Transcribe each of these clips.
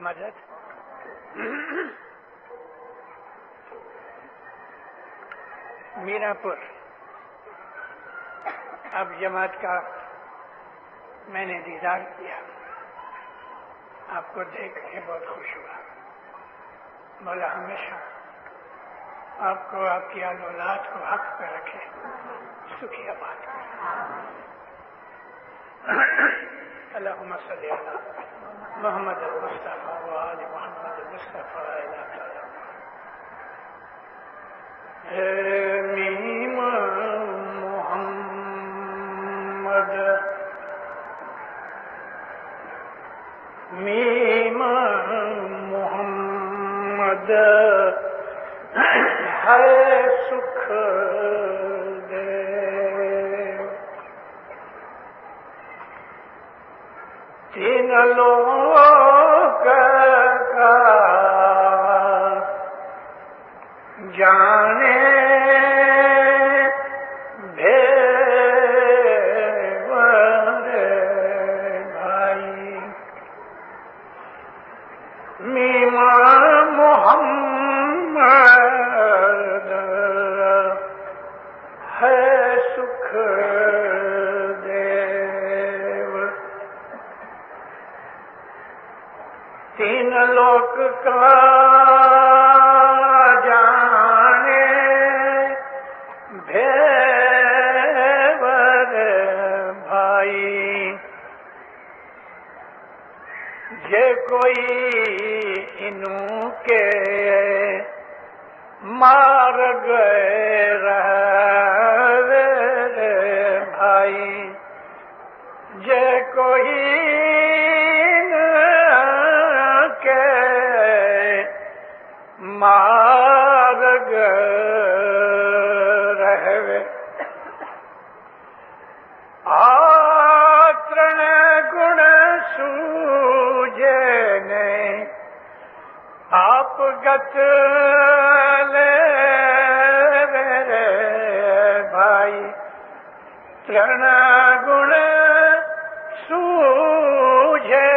مدد میرا پور اب جماعت کا میں نے دیدار کیا، آپ کو دیکھ کے بہت خوش ہوا۔ مولا ہمیشہ آپ کو، آپ کی اولاد کو حق پہ رکھے، سکھی آباد کرے۔ اللہم صلی علی محمد المصطفیٰ وآل محمد المصطفیٰ میم محمد میم محمد ہے سکھ دے، تین لوگ کا جانے بھیور بھائی، میم محمد ہے سکھ دیو، تین لوک کا جانے بھیور بھائی، جے کوئی انہوں کے مار گئے رہے بھائی، جے کوئی مارگ رہے، آترن گن سوجے نے آپ گت لے رے بھائی، ترن گن سوجے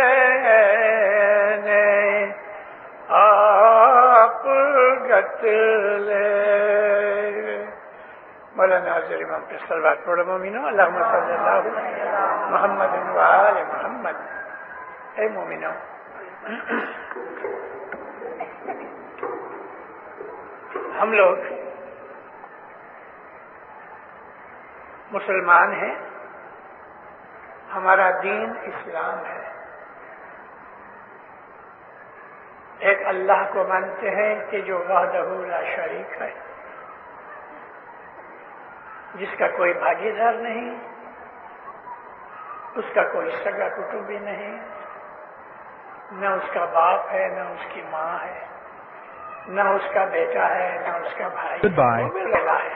مولانا حاضر امام کے صلوات پڑھو مومنو، اللہم صلی اللہ محمد وآل محمد۔ اے مومنو، ہم لوگ مسلمان ہیں، ہمارا دین اسلام ہے، ایک اللہ کو مانتے ہیں کہ جو وحدہ لا شریک ہے، جس کا کوئی بھاگیدار نہیں، اس کا کوئی سگا کٹوبی نہیں، نہ اس کا باپ ہے، نہ اس کی ماں ہے، نہ اس کا بیٹا ہے، نہ اس کا بھائی، وہ بھی لگا ہے،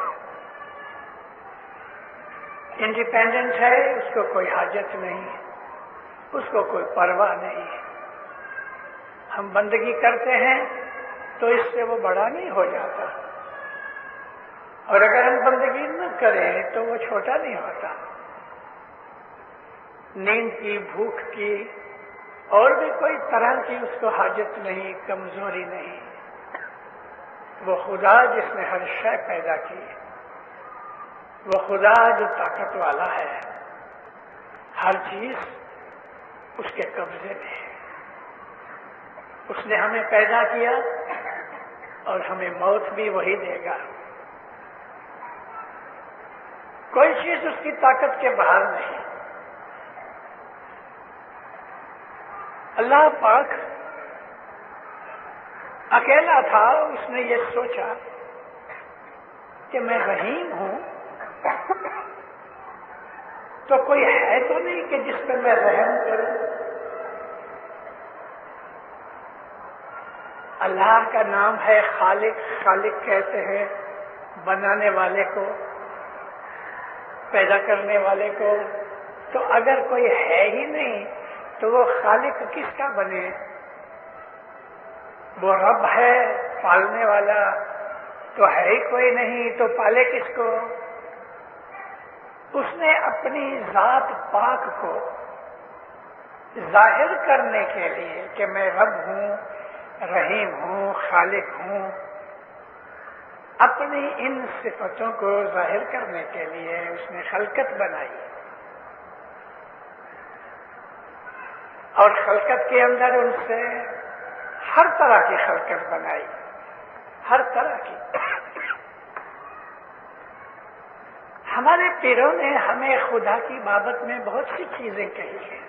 انڈیپینڈنٹ ہے، اس کو کوئی حاجت نہیں، اس کو کوئی پرواہ نہیں۔ ہم بندگی کرتے ہیں تو اس سے وہ بڑا نہیں ہو جاتا، اور اگر ہم بندگی نہ کریں تو وہ چھوٹا نہیں ہوتا۔ نیند کی، بھوک کی، اور بھی کوئی طرح کی اس کو حاجت نہیں، کمزوری نہیں۔ وہ خدا جس نے ہر شے پیدا کی، وہ خدا جو طاقت والا ہے، ہر چیز اس کے قبضے میں ہے۔ اس نے ہمیں پیدا کیا اور ہمیں موت بھی وہی دے گا، کوئی چیز اس کی طاقت کے باہر نہیں۔ اللہ پاک اکیلا تھا، اس نے یہ سوچا کہ میں رحیم ہوں، تو کوئی ہے تو نہیں کہ جس پہ میں رحم کروں۔ اللہ کا نام ہے خالق، خالق کہتے ہیں بنانے والے کو، پیدا کرنے والے کو۔ تو اگر کوئی ہے ہی نہیں تو وہ خالق کس کا بنے؟ وہ رب ہے پالنے والا، تو ہے ہی کوئی نہیں، تو پالے کس کو؟ اس نے اپنی ذات پاک کو ظاہر کرنے کے لیے کہ میں رب ہوں، رحیم ہوں، خالق ہوں، اپنی ان صفتوں کو ظاہر کرنے کے لیے اس نے خلقت بنائی، اور خلقت کے اندر ان سے ہر طرح کی خلقت بنائی، ہر طرح کی۔ ہمارے پیروں نے ہمیں خدا کی بابت میں بہت سی چیزیں کہی ہیں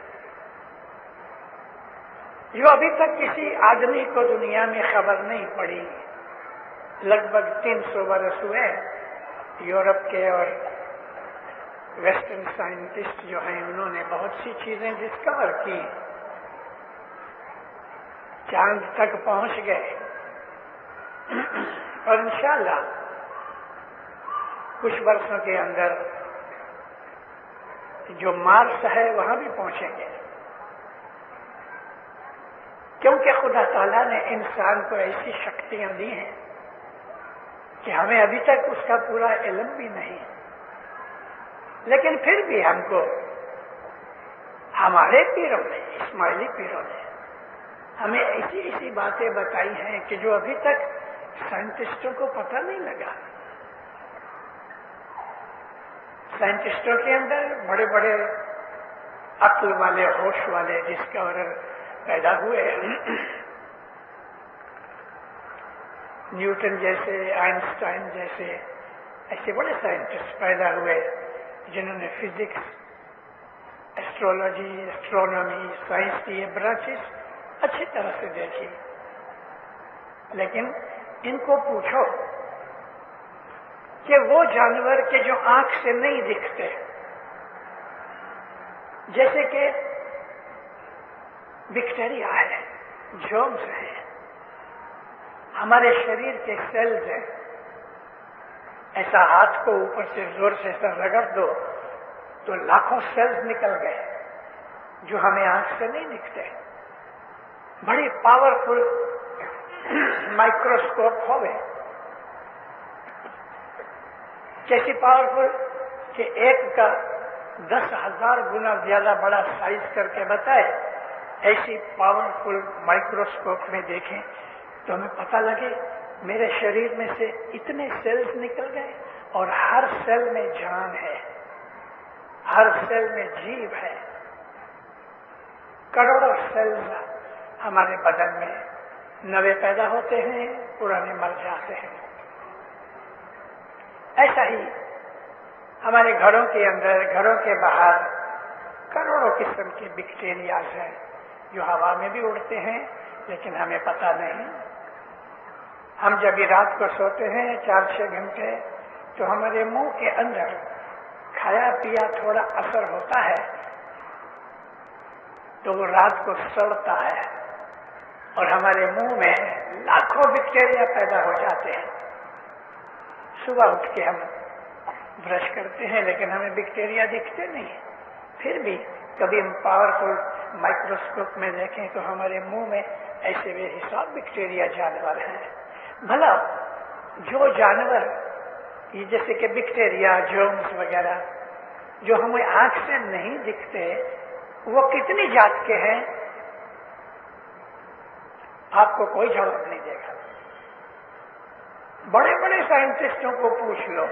جو ابھی تک کسی آدمی کو دنیا میں خبر نہیں پڑی۔ لگ بھگ 300 برس ہوئے یورپ کے اور ویسٹرن سائنٹسٹ جو ہیں انہوں نے بہت سی چیزیں ڈسکور کی، چاند تک پہنچ گئے، اور انشاءاللہ کچھ برسوں کے اندر جو مارس ہے وہاں بھی پہنچیں گے، کیونکہ خدا تعالیٰ نے انسان کو ایسی شکتیاں دی ہیں کہ ہمیں ابھی تک اس کا پورا علم بھی نہیں، لیکن پھر بھی ہم کو ہمارے پیروں نے، اسماعیلی پیروں نے ہمیں ایسی باتیں بتائی ہیں کہ جو ابھی تک سائنٹسٹوں کو پتہ نہیں لگا۔ سائنٹسٹوں کے اندر بڑے بڑے عقل والے، ہوش والے ڈسکورر پیدا ہوئے، نیوٹن جیسے، آئنسٹائن جیسے، ایسے بڑے سائنٹسٹ پیدا ہوئے جنہوں نے فزکس، ایسٹرولوجی، ایسٹرونومی، سائنس کی یہ برانچز اچھی طرح سے دیکھی۔ لیکن ان کو پوچھو کہ وہ جانور کے جو آنکھ سے نہیں دکھتے، جیسے کہ بیکٹیریا ہے، جرمز ہیں، ہمارے شریر کے سیلز ہیں، ایسا ہاتھ کو اوپر سے زور سے ایسا رگڑ دو تو لاکھوں سیلز نکل گئے جو ہمیں آنکھ سے نہیں دکھتے۔ بڑی پاورفل مائکروسکوپ ہوئے، کیسی پاورفل کہ ایک کا 10,000 گنا زیادہ بڑا سائز کر کے بتائے، ایسی پاورفل مائکروسکوپ میں دیکھیں تو ہمیں پتہ لگے میرے شریر میں سے اتنے سیلز نکل گئے، اور ہر سیل میں جان ہے، ہر سیل میں جیو ہے۔ کروڑوں سیلز ہمارے بدن میں نئے پیدا ہوتے ہیں، پرانے مر جاتے ہیں۔ ایسا ہی ہمارے گھروں کے اندر، گھروں کے باہر کروڑوں قسم کے بیکٹیریاز ہیں جو ہوا میں بھی اڑتے ہیں لیکن ہمیں پتہ نہیں۔ ہم جب رات کو سوتے ہیں 4-6 گھنٹے تو ہمارے منہ کے اندر کھایا پیا تھوڑا اثر ہوتا ہے تو وہ رات کو سڑتا ہے، اور ہمارے منہ میں لاکھوں بیکٹیریا پیدا ہو جاتے ہیں۔ صبح اٹھ کے ہم برش کرتے ہیں لیکن ہمیں بیکٹیریا دکھتے نہیں، پھر بھی کبھی ہم پاورفل مائکروسکوپ میں دیکھیں تو ہمارے منہ میں ایسے بے حساب بیکٹیریا جانور ہیں۔ بھلا جو جانور یہ جیسے کہ بیکٹیریا، جرمز وغیرہ جو ہمیں آنکھ سے نہیں دکھتے، وہ کتنی جات کے ہیں؟ آپ کو کوئی جواب نہیں دے گا۔ بڑے بڑے سائنٹسٹوں کو پوچھ لو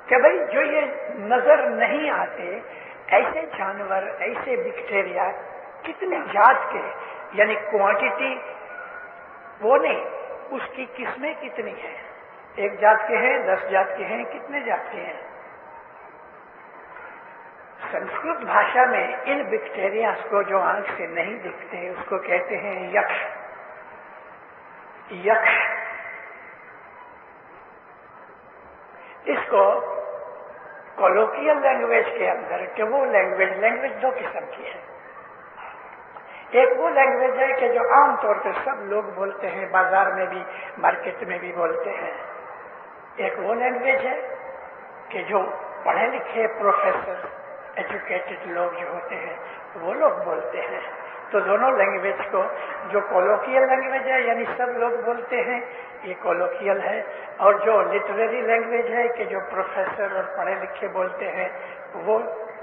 کہ بھئی جو یہ نظر نہیں آتے ایسے جانور، ایسے بیکٹیریا کتنی جات کے، یعنی کوانٹٹی وہ نہیں، اس کی قسمیں کتنی ہیں؟ 1 جات کے ہیں، 10 جات کے ہیں، کتنے جات کے ہیں؟ سنسکرت بھاشا میں ان بیکٹیریاز کو جو آنکھ سے نہیں دکھتے اس کو کہتے ہیں یکش۔ یکش اس کو کولوکیل لینگویج کے اندر، کہ وہ لینگویج 2 قسم کی ہے۔ ایک وہ لینگویج ہے کہ جو عام طور پہ سب لوگ بولتے ہیں، بازار میں بھی، مارکیٹ میں بھی بولتے ہیں۔ ایک وہ لینگویج ہے کہ جو پڑھے لکھے پروفیسر، ایجوکیٹڈ لوگ جو ہوتے ہیں وہ لوگ بولتے ہیں۔ تو دونوں لینگویج کو، جو کولوکیل لینگویج ہے یعنی سب لوگ بولتے ہیں، یہ کولوکیل ہے، اور جو لٹریری لینگویج ہے کہ جو پروفیسر اور پڑھے لکھے بولتے ہیں وہ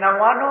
99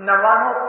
99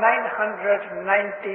990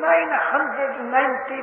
990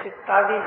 47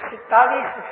47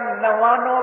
99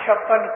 56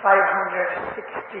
560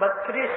32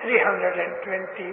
320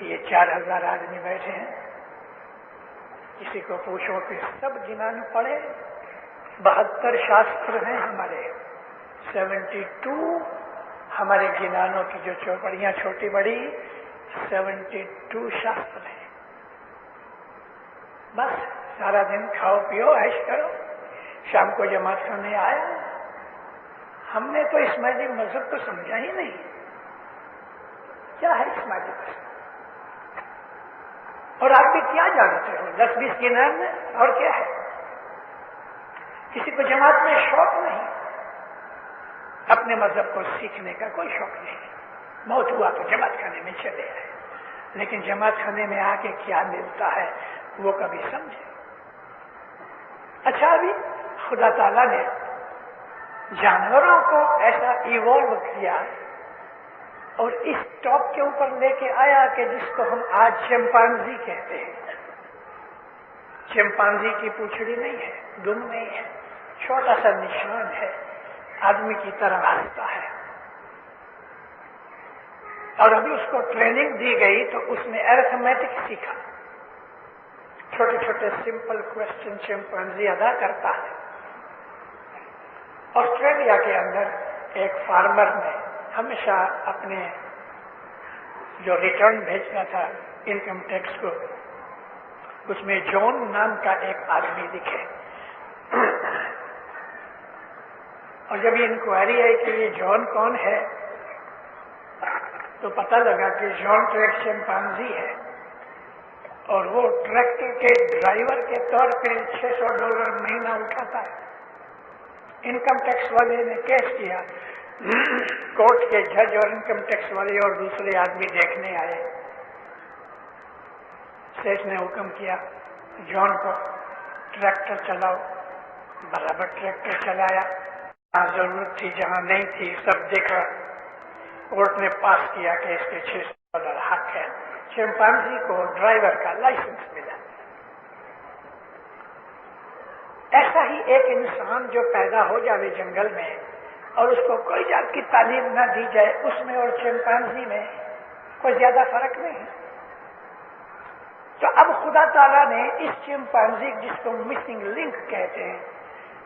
یہ 4000 آدمی بیٹھے ہیں، کسی کو پوچھو کہ سب گنان پڑے، 72 شاستر ہیں ہمارے، 72 ہمارے گنانوں کی جو چوپڑیاں چھوٹی بڑی 72 شاستر ہیں۔ بس سارا دن کھاؤ پیو عیش کرو، شام کو جماعت کرنے آیا۔ ہم نے تو اسماعیلی مذہب کو سمجھا ہی نہیں، کیا ہے اسماعیلی مذہب؟ اور آپ بھی کیا جانتے ہو 10-20 گنان میں، اور کیا ہے؟ کسی کو جماعت میں شوق نہیں، اپنے مذہب کو سیکھنے کا کوئی شوق نہیں، موت ہوا تو جماعت خانے میں چلے آئے، لیکن جماعت خانے میں آ کے کیا ملتا ہے وہ کبھی سمجھے۔ اچھا، ابھی خدا تعالیٰ نے جانوروں کو ایسا ایوالو کیا اور اس ٹاپ کے اوپر لے کے آیا کہ جس کو ہم آج چمپانزی کہتے ہیں۔ چمپانزی کی پوچھڑی نہیں ہے، دم نہیں ہے، چھوٹا سا نشان ہے، آدمی کی طرح ہنستا ہے، اور ابھی اس کو ٹریننگ دی گئی تو اس نے ایرتھمیٹک سیکھا، چھوٹے چھوٹے سمپل کوشچن چمپانزی ادا کرتا ہے۔ آسٹریلیا کے اندر ایک فارمر نے ہمیشہ اپنے جو ریٹرن بھیجنا تھا انکم ٹیکس کو، اس میں جون نام کا ایک آدمی دکھے، اور جب یہ انکوائری آئی کہ یہ جون کون ہے تو پتہ لگا کہ جون تو ایک چمپانزی ہے، اور وہ ٹریکٹر کے ڈرائیور کے طور پہ $600 مہینہ اٹھاتا ہے۔ انکم ٹیکس والے نے کیس کیا، کورٹ کے جج اور انکم ٹیکس والے اور دوسرے آدمی دیکھنے آئے۔ سیٹ نے حکم کیا جون کو ٹریکٹر چلاؤ، برابر ٹریکٹر چلایا، جہاں ضرورت تھی جہاں نہیں تھی سب دیکھا، کورٹ نے پاس کیا کہ اس کے $600 حق ہے۔ چمپانزی کو ڈرائیور کا لائسنس ملا۔ ایسا ہی ایک انسان جو پیدا ہو جائے جنگل میں اور اس کو کوئی جات کی تعلیم نہ دی جائے، اس میں اور چمپانزی میں کوئی زیادہ فرق نہیں۔ تو اب خدا تعالیٰ نے اس چمپانزی جس کو مسنگ لنک کہتے ہیں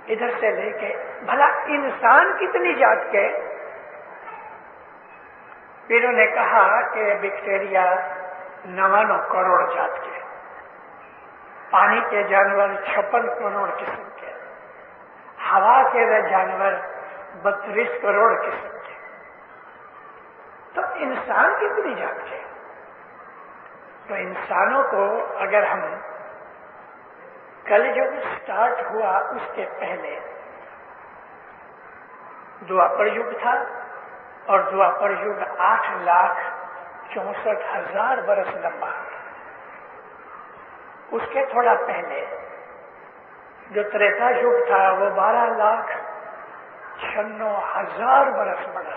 ادھر سے لے کے بھلا انسان کتنی جات کے، پھر انہوں نے کہا کہ بیکٹیریا 99 کروڑ جات کے، پانی کے جانور 56 کروڑ قسم کے، ہوا کے جانور 32 کروڑ قسم کے، تو انسان کتنی جات کے؟ تو انسانوں کو اگر ہم کل جو سٹارٹ ہوا اس کے پہلے دوآپر یگ تھا، اور دوآپر یگ 8,64,000 برس لمبا، اس کے تھوڑا پہلے جو تریتا یگ تھا وہ 12,96,000 برس بڑا۔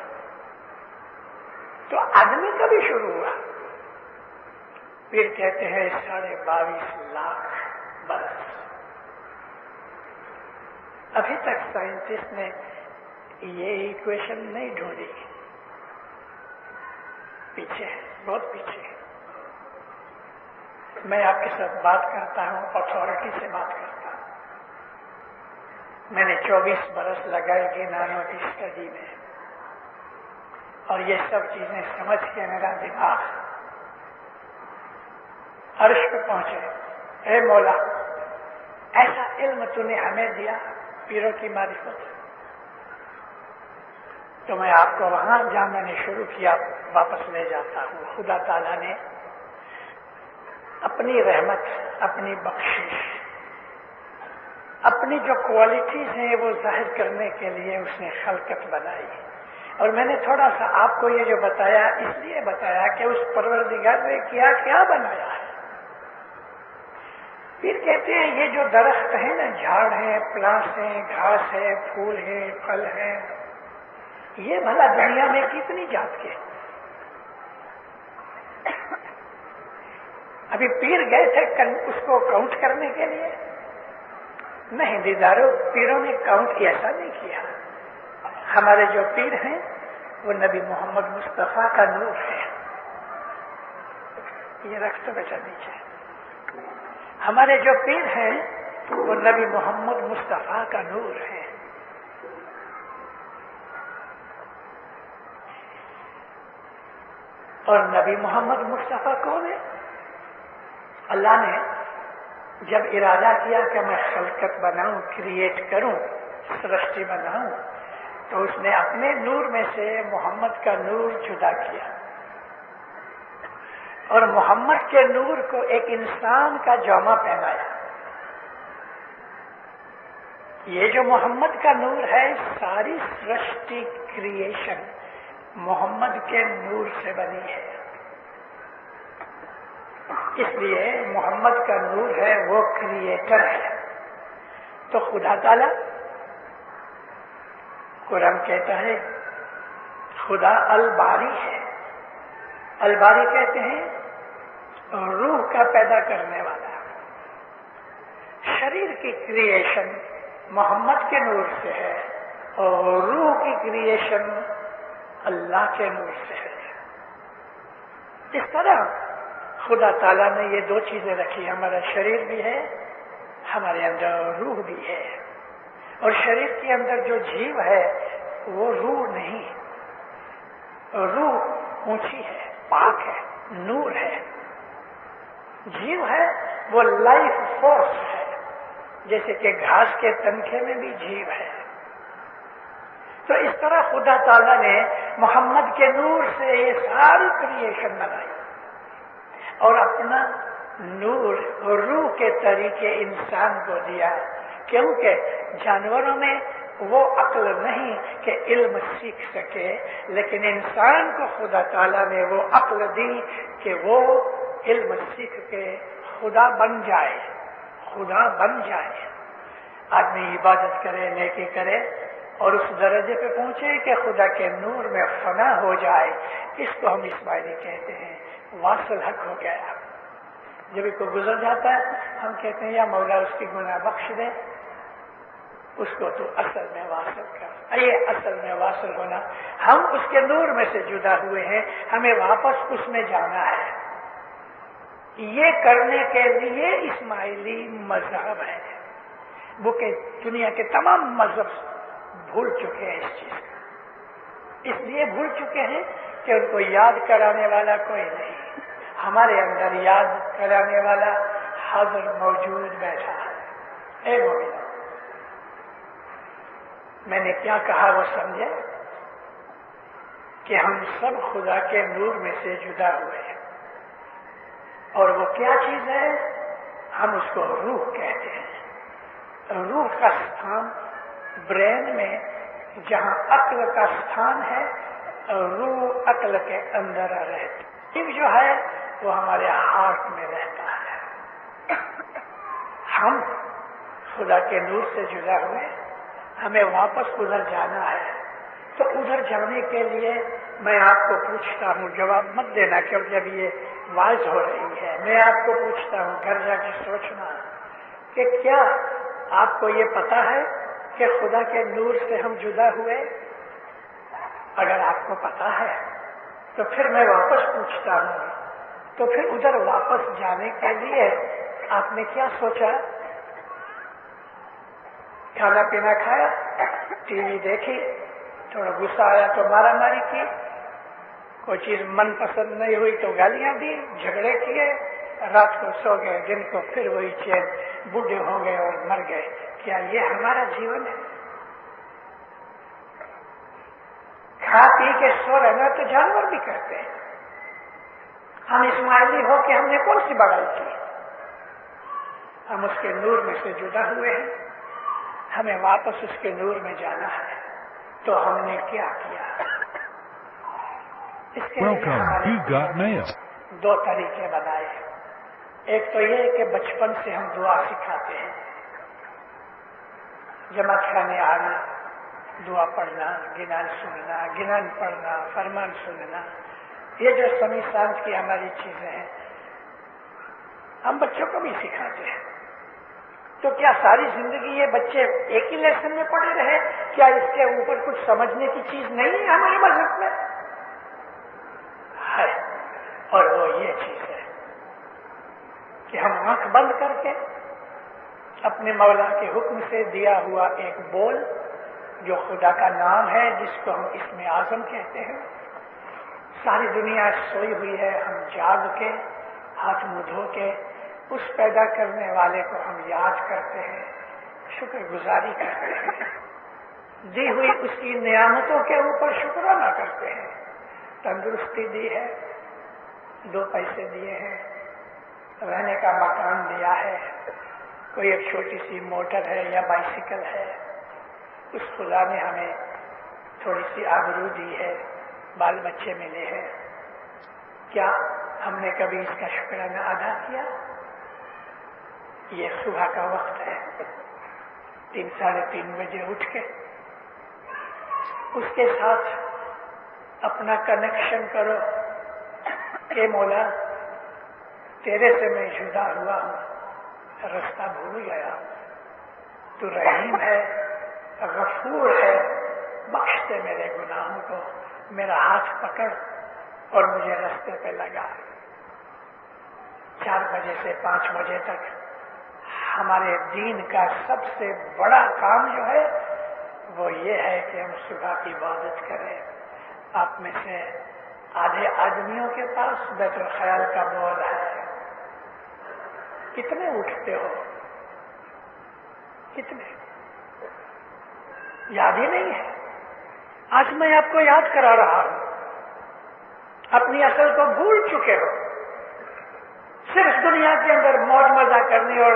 تو آدمی کبھی شروع ہوا؟ پھر کہتے ہیں 22.5 لاکھ برس۔ ابھی تک سائنٹسٹ نے یہ ایکویشن نہیں ڈھونڈی، پیچھے ہے، بہت پیچھے ہے۔ میں آپ کے ساتھ بات کرتا ہوں، اتھارٹی سے بات کرتا ہوں۔ میں نے 24 برس لگائے گنانوں کی اسٹڈی میں، اور یہ سب چیزیں سمجھ کے میرا دماغ عرش پہ پہنچے۔ اے مولا، ایسا علم تو نے ہمیں دیا، پیروں کی معرفت، تو میں آپ کو وہاں جہاں میں نے شروع کیا واپس لے جاتا ہوں۔ خدا تعالیٰ نے اپنی رحمت، اپنی بخشش، اپنی جو کوالٹیز ہیں وہ ظاہر کرنے کے لیے اس نے خلقت بنائی، اور میں نے تھوڑا سا آپ کو یہ جو بتایا اس لیے بتایا کہ اس پروردگار نے کیا کیا بنایا ہے۔ پھر کہتے ہیں یہ جو درخت ہیں نا، جھاڑ ہیں، پلانٹس ہیں، گھاس ہے، پھول ہیں، پھل ہیں، یہ بھلا دنیا میں کتنی جات کے؟ ابھی پیر گئے تھے اس کو کاؤنٹ کرنے کے لیے؟ نہیں دیدارو، پیروں نے کاؤنٹ ایسا نہیں کیا۔ ہمارے جو پیر ہیں وہ نبی محمد مصطفیٰ کا نور ہے، یہ رکھ تو بیٹا نیچے. ہمارے جو پیر ہیں وہ نبی محمد مصطفیٰ کا نور ہے. اور نبی محمد مصطفیٰ کون ہے؟ اللہ نے جب ارادہ کیا کہ میں خلقت بناؤں، کریٹ کروں، سرشٹی بناؤں، تو اس نے اپنے نور میں سے محمد کا نور جدا کیا اور محمد کے نور کو ایک انسان کا جامہ پہنایا. یہ جو محمد کا نور ہے، ساری سرشٹی کریشن محمد کے نور سے بنی ہے. اس لیے محمد کا نور ہے، وہ کریٹر ہے. تو خدا تعالی قرآن کہتا ہے خدا الباری ہے. الباری کہتے ہیں روح کا پیدا کرنے والا. شریر کی کریشن محمد کے نور سے ہے اور روح کی کریشن اللہ کے نور سے ہے. اس طرح خدا تعالیٰ نے یہ دو چیزیں رکھی، ہمارا شریر بھی ہے، ہمارے اندر روح بھی ہے. اور شریر کے اندر جو جیو ہے وہ روح نہیں، روح اونچی ہے، پاک ہے، نور ہے. جیو ہے وہ لائف فورس ہے، جیسے کہ گھاس کے تنکے میں بھی جیو ہے. تو اس طرح خدا تعالیٰ نے محمد کے نور سے یہ ساری کریشن بنائی اور اپنا نور اور روح کے طریقے انسان کو دیا. کیونکہ جانوروں میں وہ عقل نہیں کہ علم سیکھ سکے، لیکن انسان کو خدا تعالیٰ نے وہ عقل دی کہ وہ علم سیکھ کے خدا بن جائے. خدا بن جائے. آدمی عبادت کرے، نیکی کرے اور اس درجے پہ پہنچے کہ خدا کے نور میں فنا ہو جائے. اس کو ہم اسماعیلی کہتے ہیں واصل حق ہو گیا. جب کوئی گزر جاتا ہے ہم کہتے ہیں یا مولا اس کی گناہ بخش دے، اس کو تو اصل میں واصل کر. یہ اصل میں واصل ہونا، ہم اس کے نور میں سے جدا ہوئے ہیں، ہمیں واپس اس میں جانا ہے. یہ کرنے کے لیے اسماعیلی مذہب ہے. وہ کہ دنیا کے تمام مذہب بھول چکے ہیں اس چیز کو. اس لیے بھول چکے ہیں کہ ان کو یاد کرانے والا کوئی نہیں. ہمارے اندر یاد کرانے والا حاضر موجود بیٹھا ہے. اے مومنو، میں نے کیا کہا وہ سمجھے کہ ہم سب خدا کے نور میں سے جدا ہوئے ہیں. اور وہ کیا چیز ہے؟ ہم اس کو روح کہتے ہیں. روح کا ستھان برین میں، جہاں عقل کا ستھان ہے، روح عقل کے اندر رہتی. جیو جو ہے وہ ہمارے ہارٹ میں رہتا ہے. ہم خدا کے نور سے جدا ہوئے، ہمیں واپس ادھر جانا ہے. تو ادھر جانے کے لیے میں آپ کو پوچھتا ہوں، جواب مت دینا کیونکہ جب یہ واعظ ہو رہی ہے. میں آپ کو پوچھتا ہوں، گھر جا کے سوچنا کہ کیا آپ کو یہ پتا ہے کہ خدا کے نور سے ہم جدا ہوئے؟ اگر آپ کو پتا ہے تو پھر میں واپس پوچھتا ہوں، تو پھر ادھر واپس جانے کے لیے آپ نے کیا سوچا؟ کھانا پینا کھایا، ٹی وی دیکھی، تھوڑا غصہ آیا تو مارا ماری کی، کوئی چیز من پسند نہیں ہوئی تو گالیاں دی، جھگڑے کیے، رات کو سو گئے، دن کو پھر وہی چین، بوڑھے ہو گئے اور مر گئے. کیا یہ ہمارا جیون ہے؟ کھا پی کے سو رہنا تو جانور بھی کرتے ہیں. ہم اسماعیلی ہو کے ہم نے کون سی بڑائی کی؟ ہم اس کے نور میں سے جدا ہوئے ہیں، ہمیں واپس اس کے نور میں جانا ہے. تو ہم نے کیا کیا؟ اس کے لیے دو طریقے بنائے. ایک تو یہ کہ بچپن سے ہم دعا سکھاتے ہیں، جماعت خانے آنا، دعا پڑھنا، گنان سننا، گنان پڑھنا، فرمان سننا، یہ جو سمی سانس کی ہماری چیزیں ہیں ہم بچوں کو بھی سکھاتے ہیں. تو کیا ساری زندگی یہ بچے ایک ہی لیسن میں پڑے رہے؟ کیا اس کے اوپر کچھ سمجھنے کی چیز نہیں ہے ہمارے مذہب میں؟ ہے، اور وہ یہ چیز ہے کہ ہم آنکھ بند کر کے اپنے مولا کے حکم سے دیا ہوا ایک بول جو خدا کا نام ہے، جس کو ہم اسم اعظم کہتے ہیں، ساری دنیا سوئی ہوئی ہے، ہم جاگ کے ہاتھ منہ دھو کے اس پیدا کرنے والے کو ہم یاد کرتے ہیں، شکر گزاری کرتے ہیں، دی ہوئی اس کی نعمتوں کے اوپر شکرانہ کرتے ہیں۔ تندرستی دی ہے، 2 پیسے دیے ہیں، رہنے کا مکان دیا ہے، کوئی ایک چھوٹی سی موٹر ہے یا بائسیکل ہے، اس خدا نے ہمیں تھوڑی سی آبرو دی ہے، بال بچے ملے ہیں، کیا ہم نے کبھی اس کا شکرانہ ادا کیا؟ یہ صبح کا وقت ہے، 3 ساڑھے 3 بجے اٹھ کے اس کے ساتھ اپنا کنیکشن کرو کہ مولا تیرے سے میں جدا ہوا ہوں، رستہ بھول گیا ہوں، تو رحیم ہے، غفور ہے، بخش دے میرے گناہوں کو، میرا ہاتھ پکڑ اور مجھے رستے پہ لگا۔ 4 بجے سے 5 بجے تک ہمارے دین کا سب سے بڑا کام جو ہے وہ یہ ہے کہ ہم صبح کی عبادت کریں۔ آپ میں سے آدھے آدمیوں کے پاس بیت الخیال کا بول ہے، کتنے اٹھتے ہو؟ کتنے؟ یاد ہی نہیں ہے۔ آج میں آپ کو یاد کرا رہا ہوں، اپنی اصل کو بھول چکے ہو، صرف دنیا کے اندر موج مزہ کرنے اور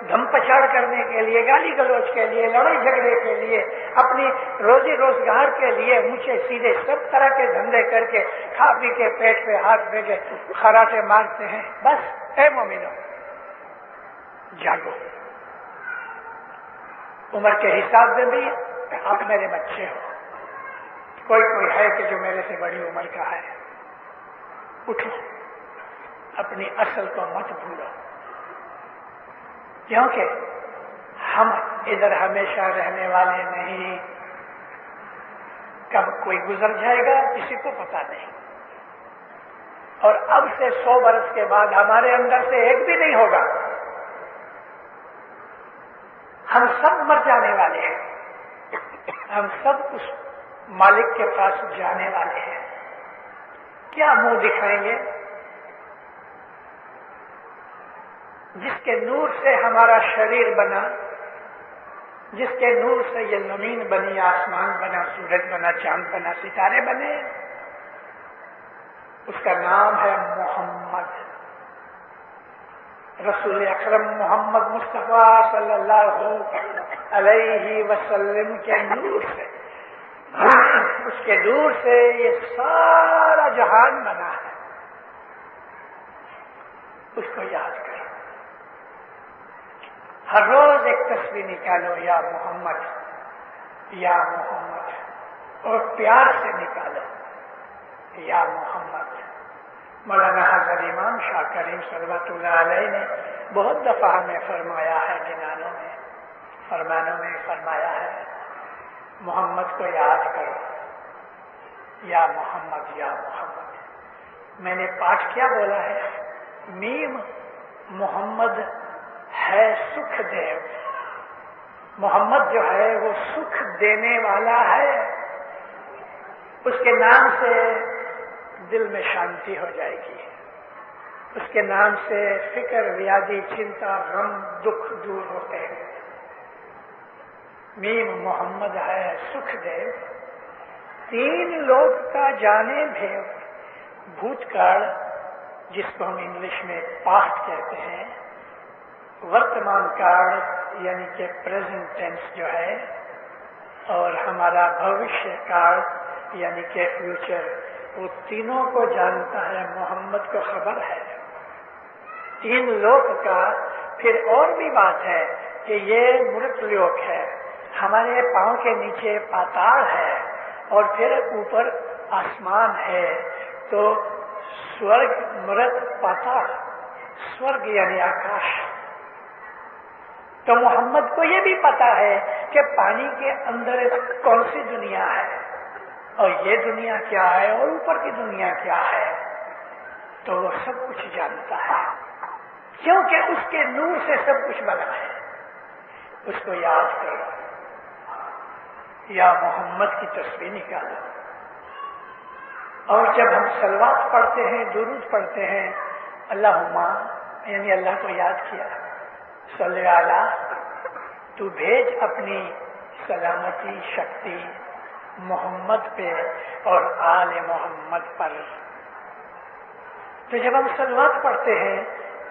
دھم پچاڑ کرنے کے لیے، گالی گلوچ کے لیے، لڑائی جھگڑے کے لیے، اپنی روزی روزگار کے لیے اونچے سیدھے سب طرح کے دھندے کر کے کھا پی کے پیٹ پہ ہاتھ دے کے خراٹے مارتے ہیں۔ بس اے مومنو، جاگو، عمر کے حساب سے بھی آپ میرے بچے ہو، کوئی ہے کہ جو میرے سے بڑی عمر کا ہے، اٹھو، اپنی اصل کو مت بھولو، کیونکہ ہم ادھر ہمیشہ رہنے والے نہیں، کب کوئی گزر جائے گا کسی کو پتا نہیں، اور اب سے 100 برس کے بعد ہمارے اندر سے ایک بھی نہیں ہوگا، ہم سب مر جانے والے ہیں، ہم سب اس مالک کے پاس جانے والے ہیں، کیا منہ دکھائیں گے؟ جس کے نور سے ہمارا شریر بنا، جس کے نور سے یہ زمین بنی، آسمان بنا، سورج بنا، چاند بنا، ستارے بنے، اس کا نام ہے محمد، رسول اکرم محمد مصطفیٰ صلی اللہ علیہ وسلم کے نور سے، اس کے نور سے یہ سارا جہان بنا ہے، اس کو یاد کرو، ہر روز ایک تصویر نکالو، یا محمد یا محمد، اور پیار سے نکالو، یا محمد۔ مولانا حضرت امام شاہ کریم صلوات اللہ علیہ نے بہت دفعہ ہمیں فرمایا ہے، فرمانوں میں فرمایا ہے، محمد کو یاد کرو، یا محمد یا محمد۔ میں نے پاٹھ کیا بولا ہے؟ میم محمد ہے سکھ دیو، محمد جو ہے وہ سکھ دینے والا ہے، اس کے نام سے دل میں شانتی ہو جائے گی، اس کے نام سے فکر، ویادی، چنتا، غم، دکھ دور ہوتے ہیں۔ میم محمد ہے سکھ دیو، 3 لوگ کا جانے بھیو، بھوتکال جس کو ہم انگلش میں پاسٹ کہتے ہیں، ورتمان کال یعنی کہ پریزنٹ ٹینس جو ہے، اور ہمارا بھوشیہ کال یعنی کہ فیوچر، وہ تینوں کو جانتا ہے، محمد کو خبر ہے 3 لوک کا۔ پھر اور بھی بات ہے کہ یہ مرت لوک ہے، ہمارے پاؤں کے نیچے پاتال ہے، اور پھر اوپر آسمان ہے، تو سورگ، مرت، پاتال، سورگ یعنی آکاش۔ تو محمد کو یہ بھی پتا ہے کہ پانی کے اندر کون سی دنیا ہے، اور یہ دنیا کیا ہے، اور اوپر کی دنیا کیا ہے، تو وہ سب کچھ جانتا ہے۔ کیونکہ اس کے نور سے سب کچھ بنا ہے. اس کو یاد کرو. یا محمد کی تصویر نکالو. اور جب ہم صلوات پڑھتے ہیں، درود پڑھتے ہیں، اللہم یعنی اللہ کو یاد کیا، صلی علی، تو بھیج اپنی سلامتی شکتی محمد پہ اور آل محمد پر. تو جب ہم صلوات پڑھتے ہیں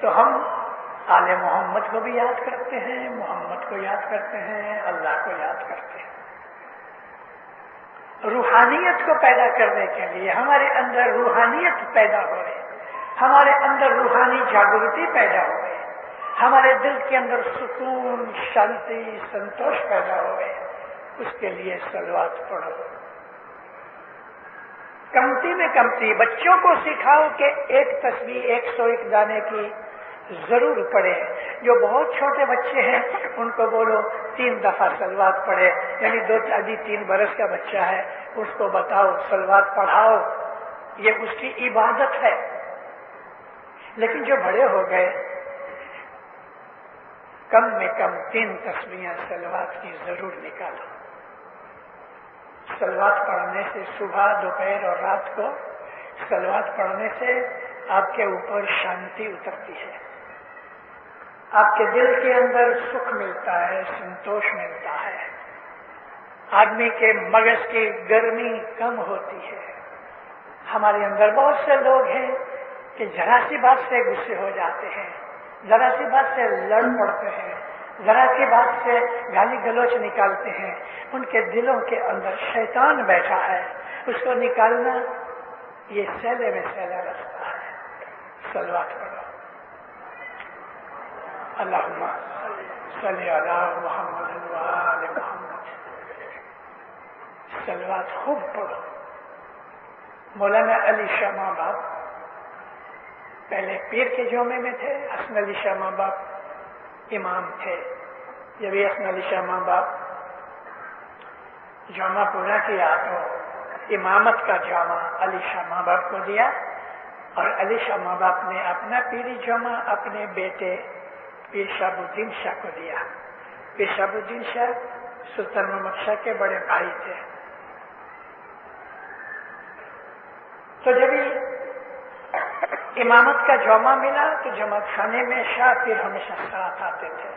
تو ہم آل محمد کو بھی یاد کرتے ہیں، محمد کو یاد کرتے ہیں، اللہ کو یاد کرتے ہیں. روحانیت کو پیدا کرنے کے لیے ہمارے اندر روحانیت پیدا ہو رہی، ہمارے اندر روحانی جاگرتی پیدا ہو رہی، ہمارے دل کے اندر سکون، شانتی، سنتوش پیدا ہو رہے. اس کے لیے صلوات پڑھو. کمتی میں کمتی بچوں کو سکھاؤ کہ ایک تسبیح 101 دانے کی ضرور پڑھے. جو بہت چھوٹے بچے ہیں ان کو بولو 3 دفعہ صلوات پڑھے. یعنی 2-3 برس کا بچہ ہے، اس کو بتاؤ صلوات پڑھاؤ، یہ اس کی عبادت ہے. لیکن جو بڑے ہو گئے، کم میں کم 3 تسبیحیں صلوات کی ضرور نکالو. صلوات پڑھنے سے صبح، دوپہر اور رات کو صلوات پڑھنے سے آپ کے اوپر شانتی اترتی ہے، آپ کے دل کے اندر سکھ ملتا ہے، سنتوش ملتا ہے، آدمی کے مغز کی گرمی کم ہوتی ہے. ہمارے اندر بہت سے لوگ ہیں کہ ذرا سی بات سے غصے ہو جاتے ہیں، ذرا سی بات سے لڑ پڑتے ہیں، ذرا سی بات سے گالی گلوچ نکالتے ہیں. ان کے دلوں کے اندر شیطان بیٹھا ہے، اس کو نکالنا یہ سہلے میں سہلا رستہ ہے. صلوات پڑھو. اللہم صلی علی محمد وآل محمد. صلوات خوب پڑھو. مولانا علی شاہ ماں باپ پہلے پیر کے جومے میں تھے، حسن علی شاہ ماں باپ امام تھے. جب یہ حسن علی شاہ ماں باپ جامع پورا کیا تو امامت کا جامع علی شاہ ماں باپ کو دیا، اور علی شاہ ماں باپ نے اپنا پیری جامع اپنے بیٹے پیر شہاب الدین شاہ کو دیا. پیر شہاب الدین شاہ سلطان محمد شاہ کے بڑے بھائی تھے. تو جب امامت کا جامع ملا تو جماعت خانے میں شاہ پیر ہمیشہ ساتھ آتے تھے،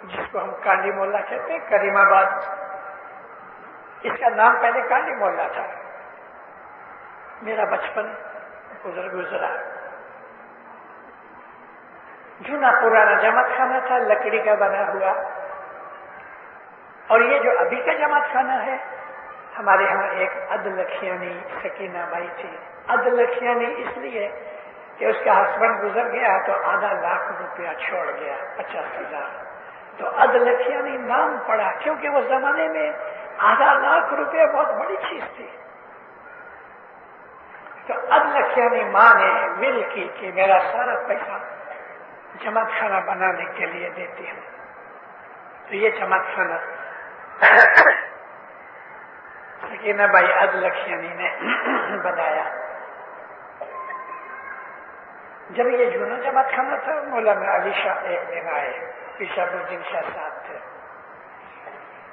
جس کو ہم کانڈی مولا کہتے ہیں، کریم آباد. اس کا نام پہلے کانڈی مولا تھا. میرا بچپن گزرا. جونا پرانا جماعت خانہ تھا، لکڑی کا بنا ہوا. اور یہ جو ابھی کا جماعت خانہ ہے، ہمارے یہاں ایک عدلکھیانی سکینہ بائی تھی. عدلکھیانی اس لیے کہ اس کا ہسبینڈ گزر گیا تو آدھا لاکھ روپیہ چھوڑ گیا، 50,000. تو عدلکھیانی نام پڑا کیونکہ وہ زمانے میں آدھا لاکھ روپیہ بہت بڑی چیز تھی. تو عدلکھیانی ماں نے مل کی کہ میرا سارا پیسہ جماعت خانہ بنانے کے لیے دیتی ہوں. تو یہ جماعت خانہ سکینہ بائی عدلکھیانی نے بنایا. جب یہ جونا جماعت خانہ تھا، مولانا علی شاہ ایک دن آئے، پیر شہاب الدین شاہ صاحب تھے.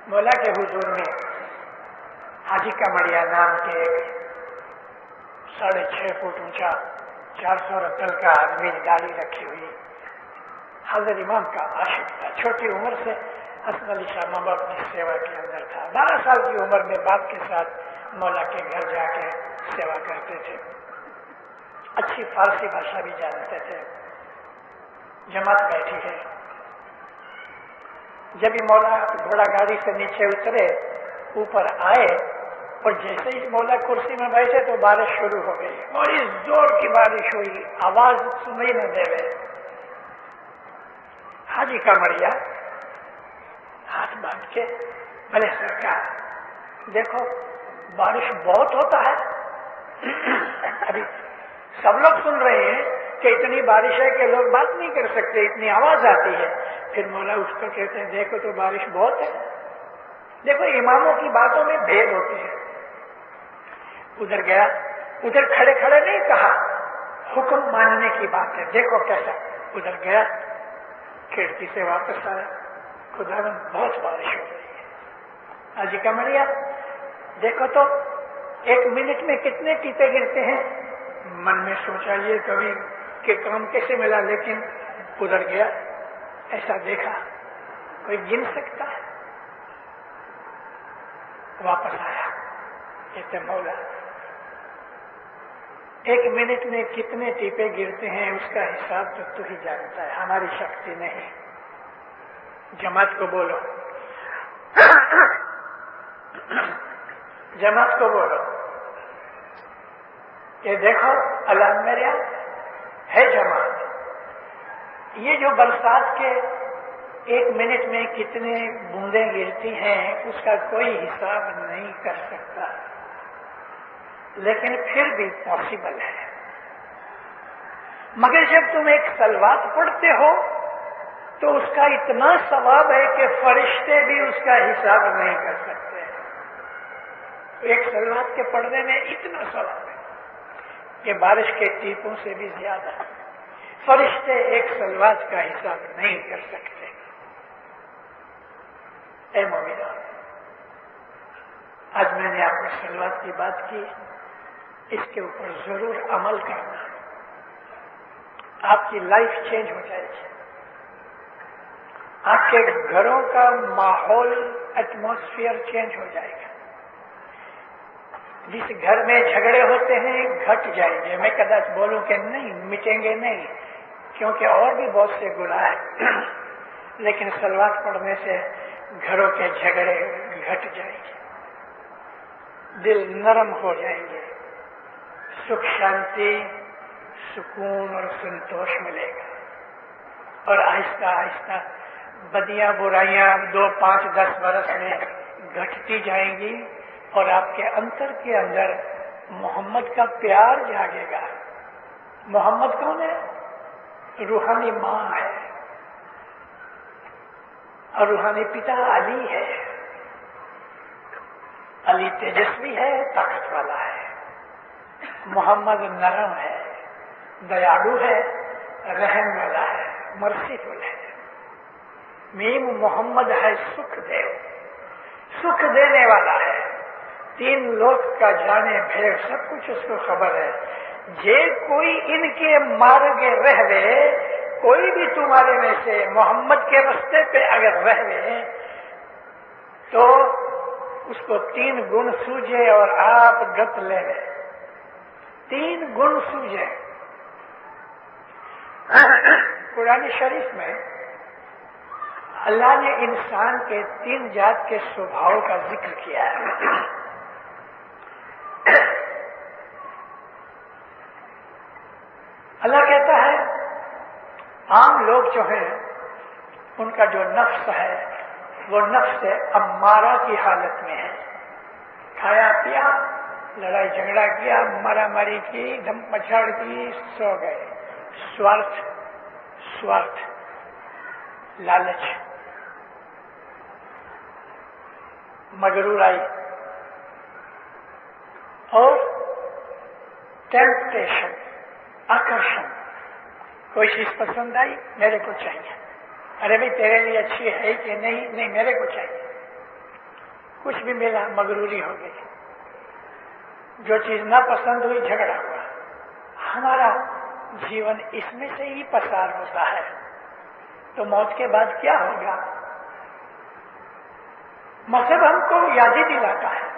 مولا کے حضور میں حاجی کمڑیا نام کے ایک 6.5 فٹ اونچا 400 رتل کا آدمی داڑھی رکھی ہوئی حضرت امام کا عاشق تھا. چھوٹی عمر سے حسن علی شاہ ماں باپ کی سیوا کے اندر تھا. 12 سال کی عمر میں باپ کے ساتھ مولا کے گھر جا کے سیوا کرتے تھے. اچھی فارسی بھاشا بھی جانتے تھے. جماعت بیٹھی ہے. جب ہی مولا گھوڑا گاڑی سے نیچے اترے، اوپر آئے، اور جیسے ہی مولا کرسی میں بیٹھے تو بارش شروع ہو گئی. اور اس زور کی بارش ہوئی، آواز سنائی نہ دے رہے. حاجی کمڑیا ہاتھ باندھ کے، بھلے سرکار دیکھو بارش بہت ہوتا ہے. ابھی سب لوگ سن رہے ہیں کہ اتنی بارش ہے کہ لوگ بات نہیں کر سکتے، اتنی آواز آتی ہے. پھر مولا اس کو کہتے ہیں دیکھو تو بارش بہت ہے. دیکھو اماموں کی باتوں میں بھید ہوتے ہیں. ادھر گیا، ادھر کھڑے کھڑے نہیں کہا، حکم ماننے کی بات ہے. دیکھو کیسا ادھر گیا, کھڑکی سے واپس آیا, خدا میں بہت بارش ہو رہی ہے. حاجی قمریا دیکھو تو 1 منٹ میں کتنے ٹیپے گرتے ہیں. من میں سوچا یہ کبھی کہ کام کیسے ملا, لیکن ادھر گیا, ایسا دیکھا, کوئی گن سکتا ہے. واپس آیا, کہتے مولا 1 منٹ میں کتنے ٹیپے گرتے ہیں اس کا حساب تو ہی جانتا ہے, ہماری شکتی نہیں. جماعت کو بولو, جماعت کو بولو کہ دیکھو اللہ میرے ہے جماعت, یہ جو برسات کے 1 منٹ میں کتنے بوندیں گرتی ہیں اس کا کوئی حساب نہیں کر سکتا, لیکن پھر بھی پاسبل ہے. مگر جب تم ایک صلوات پڑھتے ہو تو اس کا اتنا ثواب ہے کہ فرشتے بھی اس کا حساب نہیں کر سکتے. ایک صلوات کے پڑھنے میں اتنا ثواب ہے کہ بارش کے ٹیپوں سے بھی زیادہ. فرشتے ایک صلوات کا حساب نہیں کر سکتے. اے مومنان, آج میں نے آپ کو صلوات کی بات کی, اس کے اوپر ضرور عمل کرنا, آپ کی لائف چینج ہو جائے گی. آپ کے گھروں کا ماحول, ایٹماسفیئر چینج ہو جائے گا. جس گھر میں جھگڑے ہوتے ہیں گھٹ جائیں گے. میں کداچ بولوں کہ نہیں مٹیں گے نہیں, کیونکہ اور بھی بہت سے گناہ ہیں, لیکن صلوات پڑھنے سے گھروں کے جھگڑے گھٹ جائیں گے, دل نرم ہو جائیں گے, سکھ شانتی, سکون اور سنتوش ملے گا, اور آہستہ آہستہ بدیاں برائیاں 2, 5, 10 برس میں گھٹتی جائیں گی, اور آپ کے انتر کے اندر محمد کا پیار جاگے گا. محمد کون ہے؟ روحانی ماں ہے, اور روحانی پتا علی ہے. علی تیجسوی ہے, طاقت والا ہے. محمد نرم ہے, دیالو ہے, رحم والا ہے, مرسیفل ہے. میم محمد ہے سکھ دیو, سکھ دینے والا ہے. 3 لوک کا جانے بھیڑ, سب کچھ اس کو خبر ہے. جے کوئی ان کے مارگے رہ لے, کوئی بھی تمہارے میں سے محمد کے رستے پہ اگر رہ لے تو اس کو 3 گن سوجے اور آپ گت لے لے. 3 گن سوجے. قرآن شریف میں اللہ نے انسان کے 3 ذات کے سوبھاؤ کا ذکر کیا ہے. اللہ کہتا ہے عام لوگ جو ہیں ان کا جو نفس ہے وہ نفس امارہ کی حالت میں ہے. کھایا پیا, لڑائی جھگڑا کیا, مارا ماری کی, دم پچھاڑ کی, سو گئے. سوارتھ, لالچ, مغرورائی اور ٹیمپٹیشن, آکرشن. کوئی چیز پسند آئی, میرے کو چاہیے. ارے بھائی تیرے لیے اچھی ہے کہ نہیں, نہیں میرے کو چاہیے. کچھ بھی ملا, مغروری ہو گئی. جو چیز نہ پسند ہوئی, جھگڑا ہوا. ہمارا جیون اس میں سے ہی پسار ہوتا ہے. تو موت کے بعد کیا ہوگا؟ مذہب ہم کو یادیں دلاتا ہے,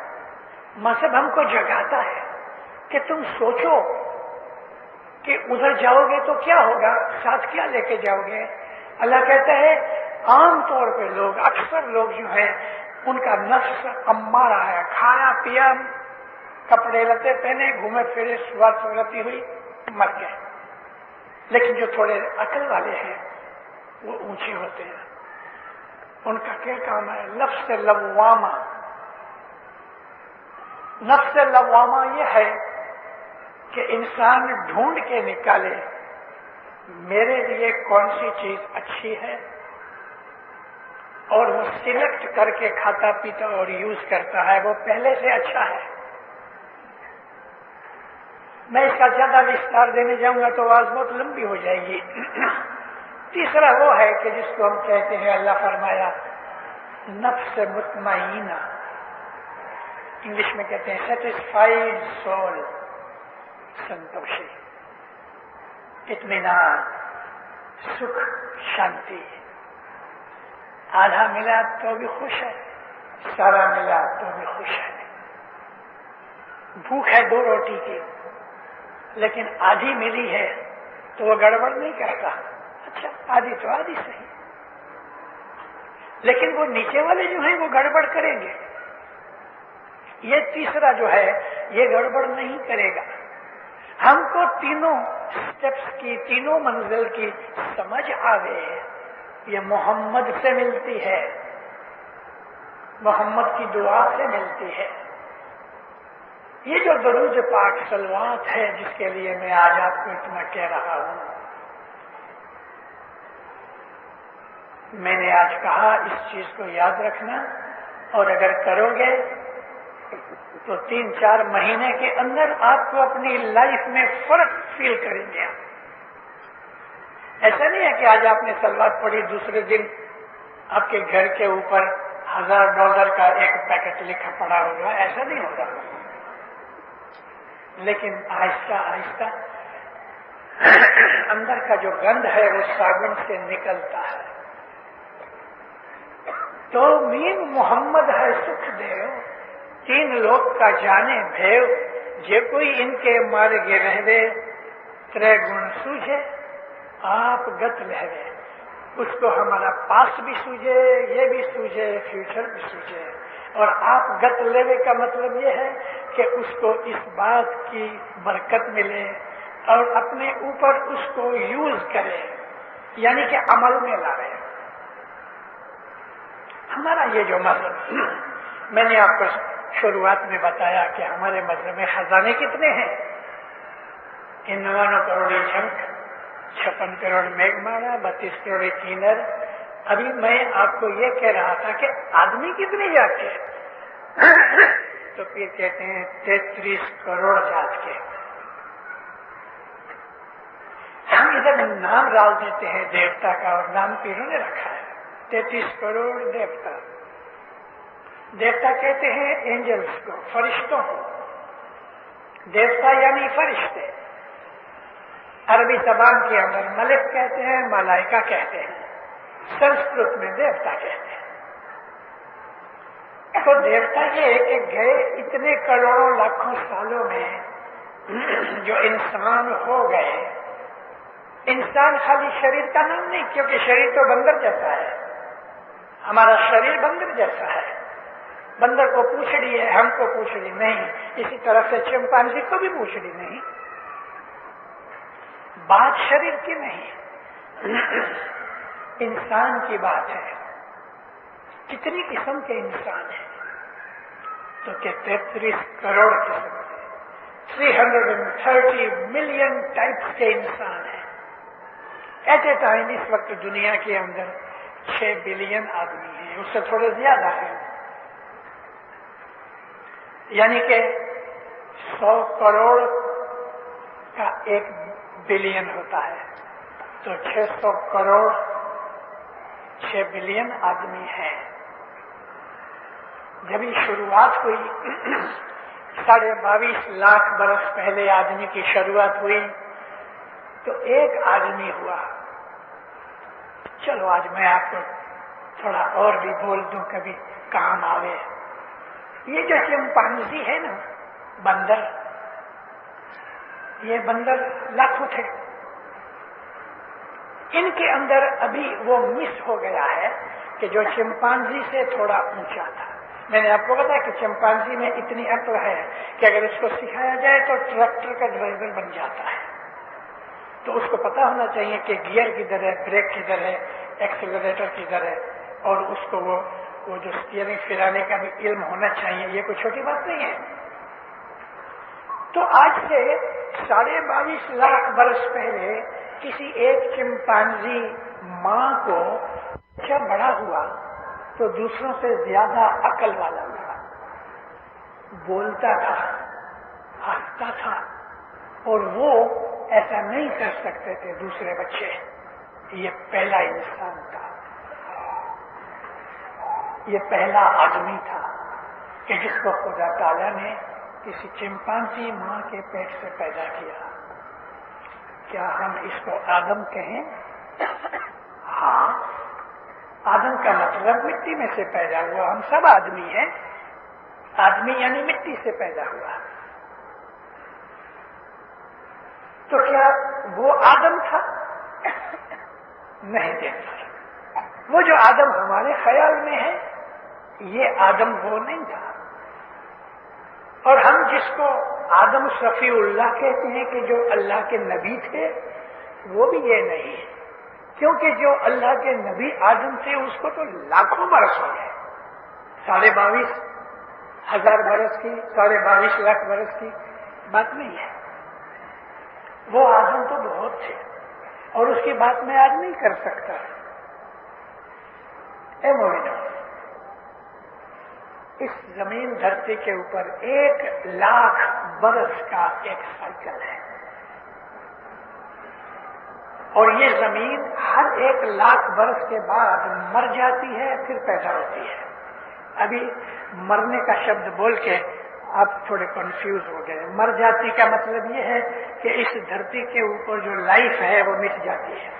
مذہب ہم کو جگاتا ہے کہ تم سوچو کہ ادھر جاؤ گے تو کیا ہوگا, ساتھ کیا لے کے جاؤ گے. اللہ کہتا ہے عام طور پہ لوگ, اکثر لوگ جو ہیں ان کا نفس امارہ ہے. کھایا پیا, کپڑے لتے پہنے, گھومے پھرے, سوارتی ہوئی, مر گئے. لیکن جو تھوڑے عقل والے ہیں وہ اونچے ہوتے ہیں. ان کا کیا کام ہے؟ نفس لوامہ. نفس لوامہ یہ ہے کہ انسان ڈھونڈ کے نکالے میرے لیے کون سی چیز اچھی ہے, اور وہ سلیکٹ کر کے کھاتا پیتا اور یوز کرتا ہے, وہ پہلے سے اچھا ہے. میں اس کا زیادہ وستار دینے جاؤں گا تو آواز بہت لمبی ہو جائے گی۔ تیسرا وہ ہے کہ جس کو ہم کہتے ہیں، اللہ فرمایا نفس مطمئنہ، انگلش میں کہتے ہیں سیٹسفائیڈ سول، سنتوشی، اطمینان، سکھ، شانتی۔ آدھا ملا تو بھی خوش ہے، سارا ملا تو بھی خوش ہے۔ بھوک ہے 2 روٹی کی، لیکن آدھی ملی ہے تو وہ گڑبڑ نہیں کرتا، اچھا آدھی تو آدھی صحیح، لیکن وہ نیچے والے جو ہیں وہ گڑبڑ کریں گے۔ یہ تیسرا جو ہے یہ گڑبڑ نہیں کرے گا۔ ہم کو تینوں سٹیپس کی، تینوں منزل کی سمجھ آوے، یہ محمد سے ملتی ہے، محمد کی دعا سے ملتی ہے۔ یہ جو درود پاک صلوات ہے جس کے لیے میں آج آپ کو اتنا کہہ رہا ہوں، میں نے آج کہا اس چیز کو یاد رکھنا، اور اگر کرو گے تو 3-4 مہینے کے اندر آپ کو اپنی لائف میں فرق فیل کریں گے۔ ایسا نہیں ہے کہ آج آپ نے صلوات پڑھی، دوسرے دن آپ کے گھر کے اوپر $1000 کا ایک پیکٹ لکھا پڑا ہوگا، ایسا نہیں ہوگا، لیکن آہستہ آہستہ اندر کا جو گند ہے وہ صابن سے نکلتا ہے۔ تو مین محمد ہے سکھ دیو، 3 لوگ کا جانے بھیو، جے کوئی ان کے مارگے رہوے، 3 گن سوجھے آپ گت لہوے۔ اس کو ہمارا پاس بھی سوجھے، یہ بھی سوجھے، فیوچر بھی سوجھے، اور آپ گت لیوے کا مطلب یہ ہے کہ اس کو اس بات کی برکت ملے اور اپنے اوپر اس کو یوز کرے، یعنی کہ عمل میں لائے۔ ہمارا یہ جو مذہب، میں نے آپ کو شروعات میں بتایا کہ ہمارے مذہب میں خزانے کتنے ہیں، 99 کروڑ جھنک، 56 کروڑ میگھ ماڑا، 32 کروڑ کینر۔ ابھی میں آپ کو یہ کہہ رہا تھا کہ آدمی کتنے جات کے، تو پھر کہتے ہیں 33 کروڑ جات کے۔ ہم ادھر نام ڈال دیتے ہیں دیوتا کا، اور نام پیروں نے رکھا ہے 33 کروڑ دیوتا۔ دیوتا کہتے ہیں اینجلس کو، فرشتوں کو، دیوتا یعنی فرشتے۔ عربی زبان کے اندر ملک کہتے ہیں، ملائکہ کہتے ہیں، سنسکرت میں دیوتا کہتے ہیں۔ تو دیوتا یہ کہ گئے اتنے کروڑوں لاکھوں سالوں میں جو انسان ہو گئے، انسان خالی شریر کا نام نہیں، کیونکہ شریر تو بندر جیسا ہے، ہمارا شریر بندر جیسا ہے، بندر کو پوچھڑی ہے، ہم کو پوچھڑی نہیں، اسی طرح سے چمپینزی کو بھی پوچھڑی نہیں۔ بات شریر کی نہیں، انسان کی بات ہے۔ کتنی قسم کے انسان ہیں، تو کہ 33 کروڑ قسم کے، 330 ملین ٹائپس کے انسان ہیں۔ ایٹ اے ٹائم اس وقت دنیا کے اندر 6 بلین آدمی ہیں، اس سے تھوڑے زیادہ ہیں، یعنی کہ 100 کروڑ کا 1 بلین ہوتا ہے، تو 600 کروڑ 6 بلین آدمی ہیں۔ جب یہ شروعات ہوئی 22.5 لاکھ برس پہلے آدمی کی شروعات ہوئی تو ایک آدمی ہوا۔ چلو آج میں آپ کو تھوڑا اور بھی بول دوں، کبھی کام آوے۔ یہ جو چمپینزی ہے نا، بندر، یہ بندر لاکھوں تھے، ان کے اندر ابھی وہ مس ہو گیا ہے کہ جو چمپینزی سے تھوڑا اونچا تھا۔ میں نے آپ کو بتایا کہ چمپینزی میں اتنی عقل ہے کہ اگر اس کو سکھایا جائے تو ٹریکٹر کا ڈرائیور بن جاتا ہے۔ تو اس کو پتا ہونا چاہیے کہ گیئر کدھر ہے، بریک کدھر ہے، ایکسلریٹر کدھر ہے، اور اس کو وہ جو اسٹیئرنگ پھرانے کا بھی علم ہونا چاہیے۔ یہ کوئی چھوٹی بات نہیں ہے۔ تو آج سے 22.5 لاکھ برس پہلے کسی ایک چمپینزی ماں کو جب بڑا ہوا تو دوسروں سے زیادہ عقل والا ہوا، بولتا تھا، ہنستا تھا، اور وہ ایسا نہیں کر سکتے تھے دوسرے بچے. یہ پہلا انسان تھا، یہ پہلا آدمی تھا کہ جس کو خدا تعالیٰ نے کسی چمپانزی ماں کے پیٹ سے پیدا کیا. کیا ہم اس کو آدم کہیں؟ ہاں، آدم کا مطلب مٹی میں سے پیدا ہوا. ہم سب آدمی ہیں. آدمی یعنی مٹی سے پیدا ہوا. تو کیا وہ آدم تھا؟ نہیں دیکھتا. وہ جو آدم ہمارے خیال میں ہے، یہ آدم وہ نہیں تھا. اور ہم جس کو آدم صفی اللہ کہتے ہیں کہ جو اللہ کے نبی تھے، وہ بھی یہ نہیں ہے. کیونکہ جو اللہ کے نبی آدم تھے اس کو تو لاکھوں برس ہو گئے. 22,500 برس کی، 22.5 لاکھ برس کی بات نہیں ہے. وہ آدم تو بہت تھے اور اس کی بات میں آج نہیں کر سکتا. اے مومنو، اس زمین دھرتی کے اوپر 1,00,000 برس کا ایک سائیکل ہے، اور یہ زمین ہر 1,00,000 برس کے بعد مر جاتی ہے، پھر پیدا ہوتی ہے. ابھی مرنے کا شبد بول کے آپ تھوڑے کنفیوز ہو گئے. مر جاتی کا مطلب یہ ہے کہ اس دھرتی کے اوپر جو لائف ہے وہ مٹ جاتی ہے.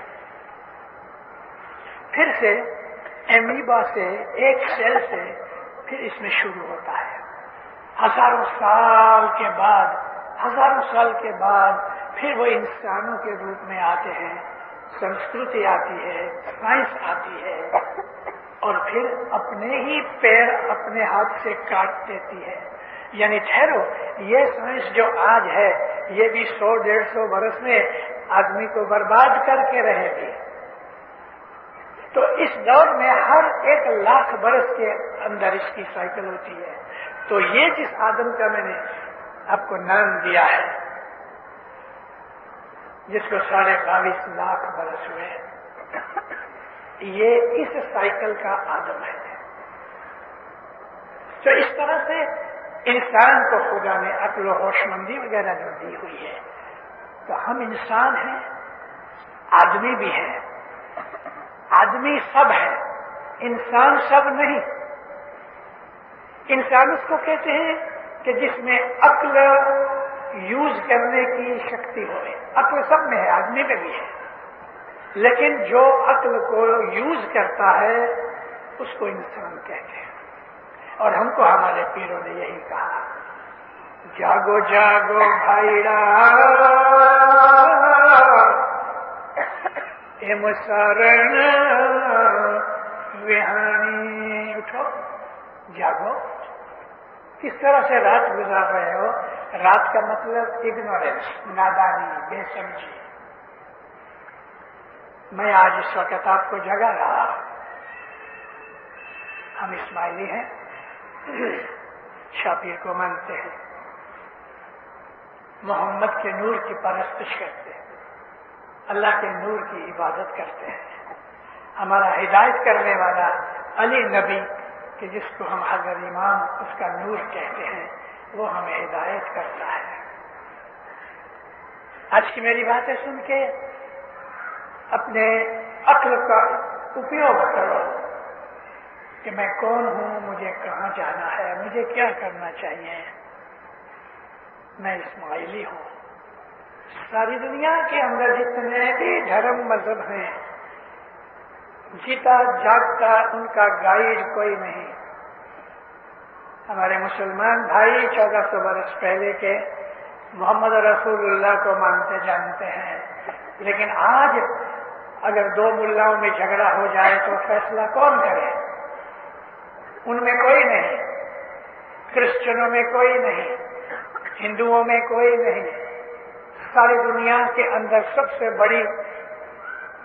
پھر سے ایمیبا سے، ایک سیل سے پھر اس میں شروع ہوتا ہے. ہزاروں سال کے بعد پھر وہ انسانوں کے روپ میں آتے ہیں. سنسکرتی آتی ہے، سائنس آتی ہے، اور پھر اپنے ہی پیر اپنے ہاتھ سے کاٹ دیتی ہے. یعنی ٹھہرو، یہ سائنس جو آج ہے یہ بھی 100-150 برس میں آدمی کو برباد کر کے رہے گی. تو اس دور میں ہر 1,00,000 برس کے اندر اس کی سائیکل ہوتی ہے. تو یہ جس آدم کا میں نے آپ کو نام دیا ہے، جس کو 22.5 لاکھ برس ہوئے، یہ اس سائیکل کا آدم ہے. تو اس طرح سے انسان کو خدا نے عقل و ہوش مندی وغیرہ جو دی ہوئی ہے، تو ہم انسان ہیں، آدمی بھی ہیں. آدمی سب ہے، انسان سب نہیں. انسان اس کو کہتے ہیں کہ جس میں عقل یوز کرنے کی شکتی ہوئے. عقل سب میں ہے، آدمی میں بھی ہے، لیکن جو عقل کو یوز کرتا ہے اس کو انسان کہتے ہیں. اور ہم کو ہمارے پیروں نے یہی کہا، جاگو جاگو بھائیڑا اے مسارن وہانی. اٹھو، جاگو. کس طرح سے رات گزار رہے ہو؟ رات کا مطلب اگنورینس، نادانی، بے سمجھی. میں آج اس وقت آپ کو جگا رہا. ہم اسماعیلی ہیں، شاپیر کو مانتے ہیں، محمد کے نور کی پرستش کرتے ہیں، اللہ کے نور کی عبادت کرتے ہیں. ہمارا ہدایت کرنے والا علی نبی کہ جس کو ہم حضرت امام اس کا نور کہتے ہیں، وہ ہمیں ہدایت کرتا ہے. آج کی میری باتیں سن کے اپنے عقل کا اپیوگ کرو کہ میں کون ہوں، مجھے کہاں جانا ہے، مجھے کیا کرنا چاہیے. میں اسماعیلی ہوں. ساری دنیا کے اندر جتنے بھی دھرم مذہب ہیں، جیتا جاگتا ان کا گائیڈ کوئی نہیں. ہمارے مسلمان بھائی 1400 برس پہلے کے محمد رسول اللہ کو مانتے جانتے ہیں، لیکن آج اگر دو ملاؤں میں جھگڑا ہو جائے تو فیصلہ کون کرے؟ ان میں کوئی نہیں، کرسچنوں میں کوئی نہیں، ہندوؤں میں کوئی نہیں. ساری دنیا کے اندر سب سے بڑی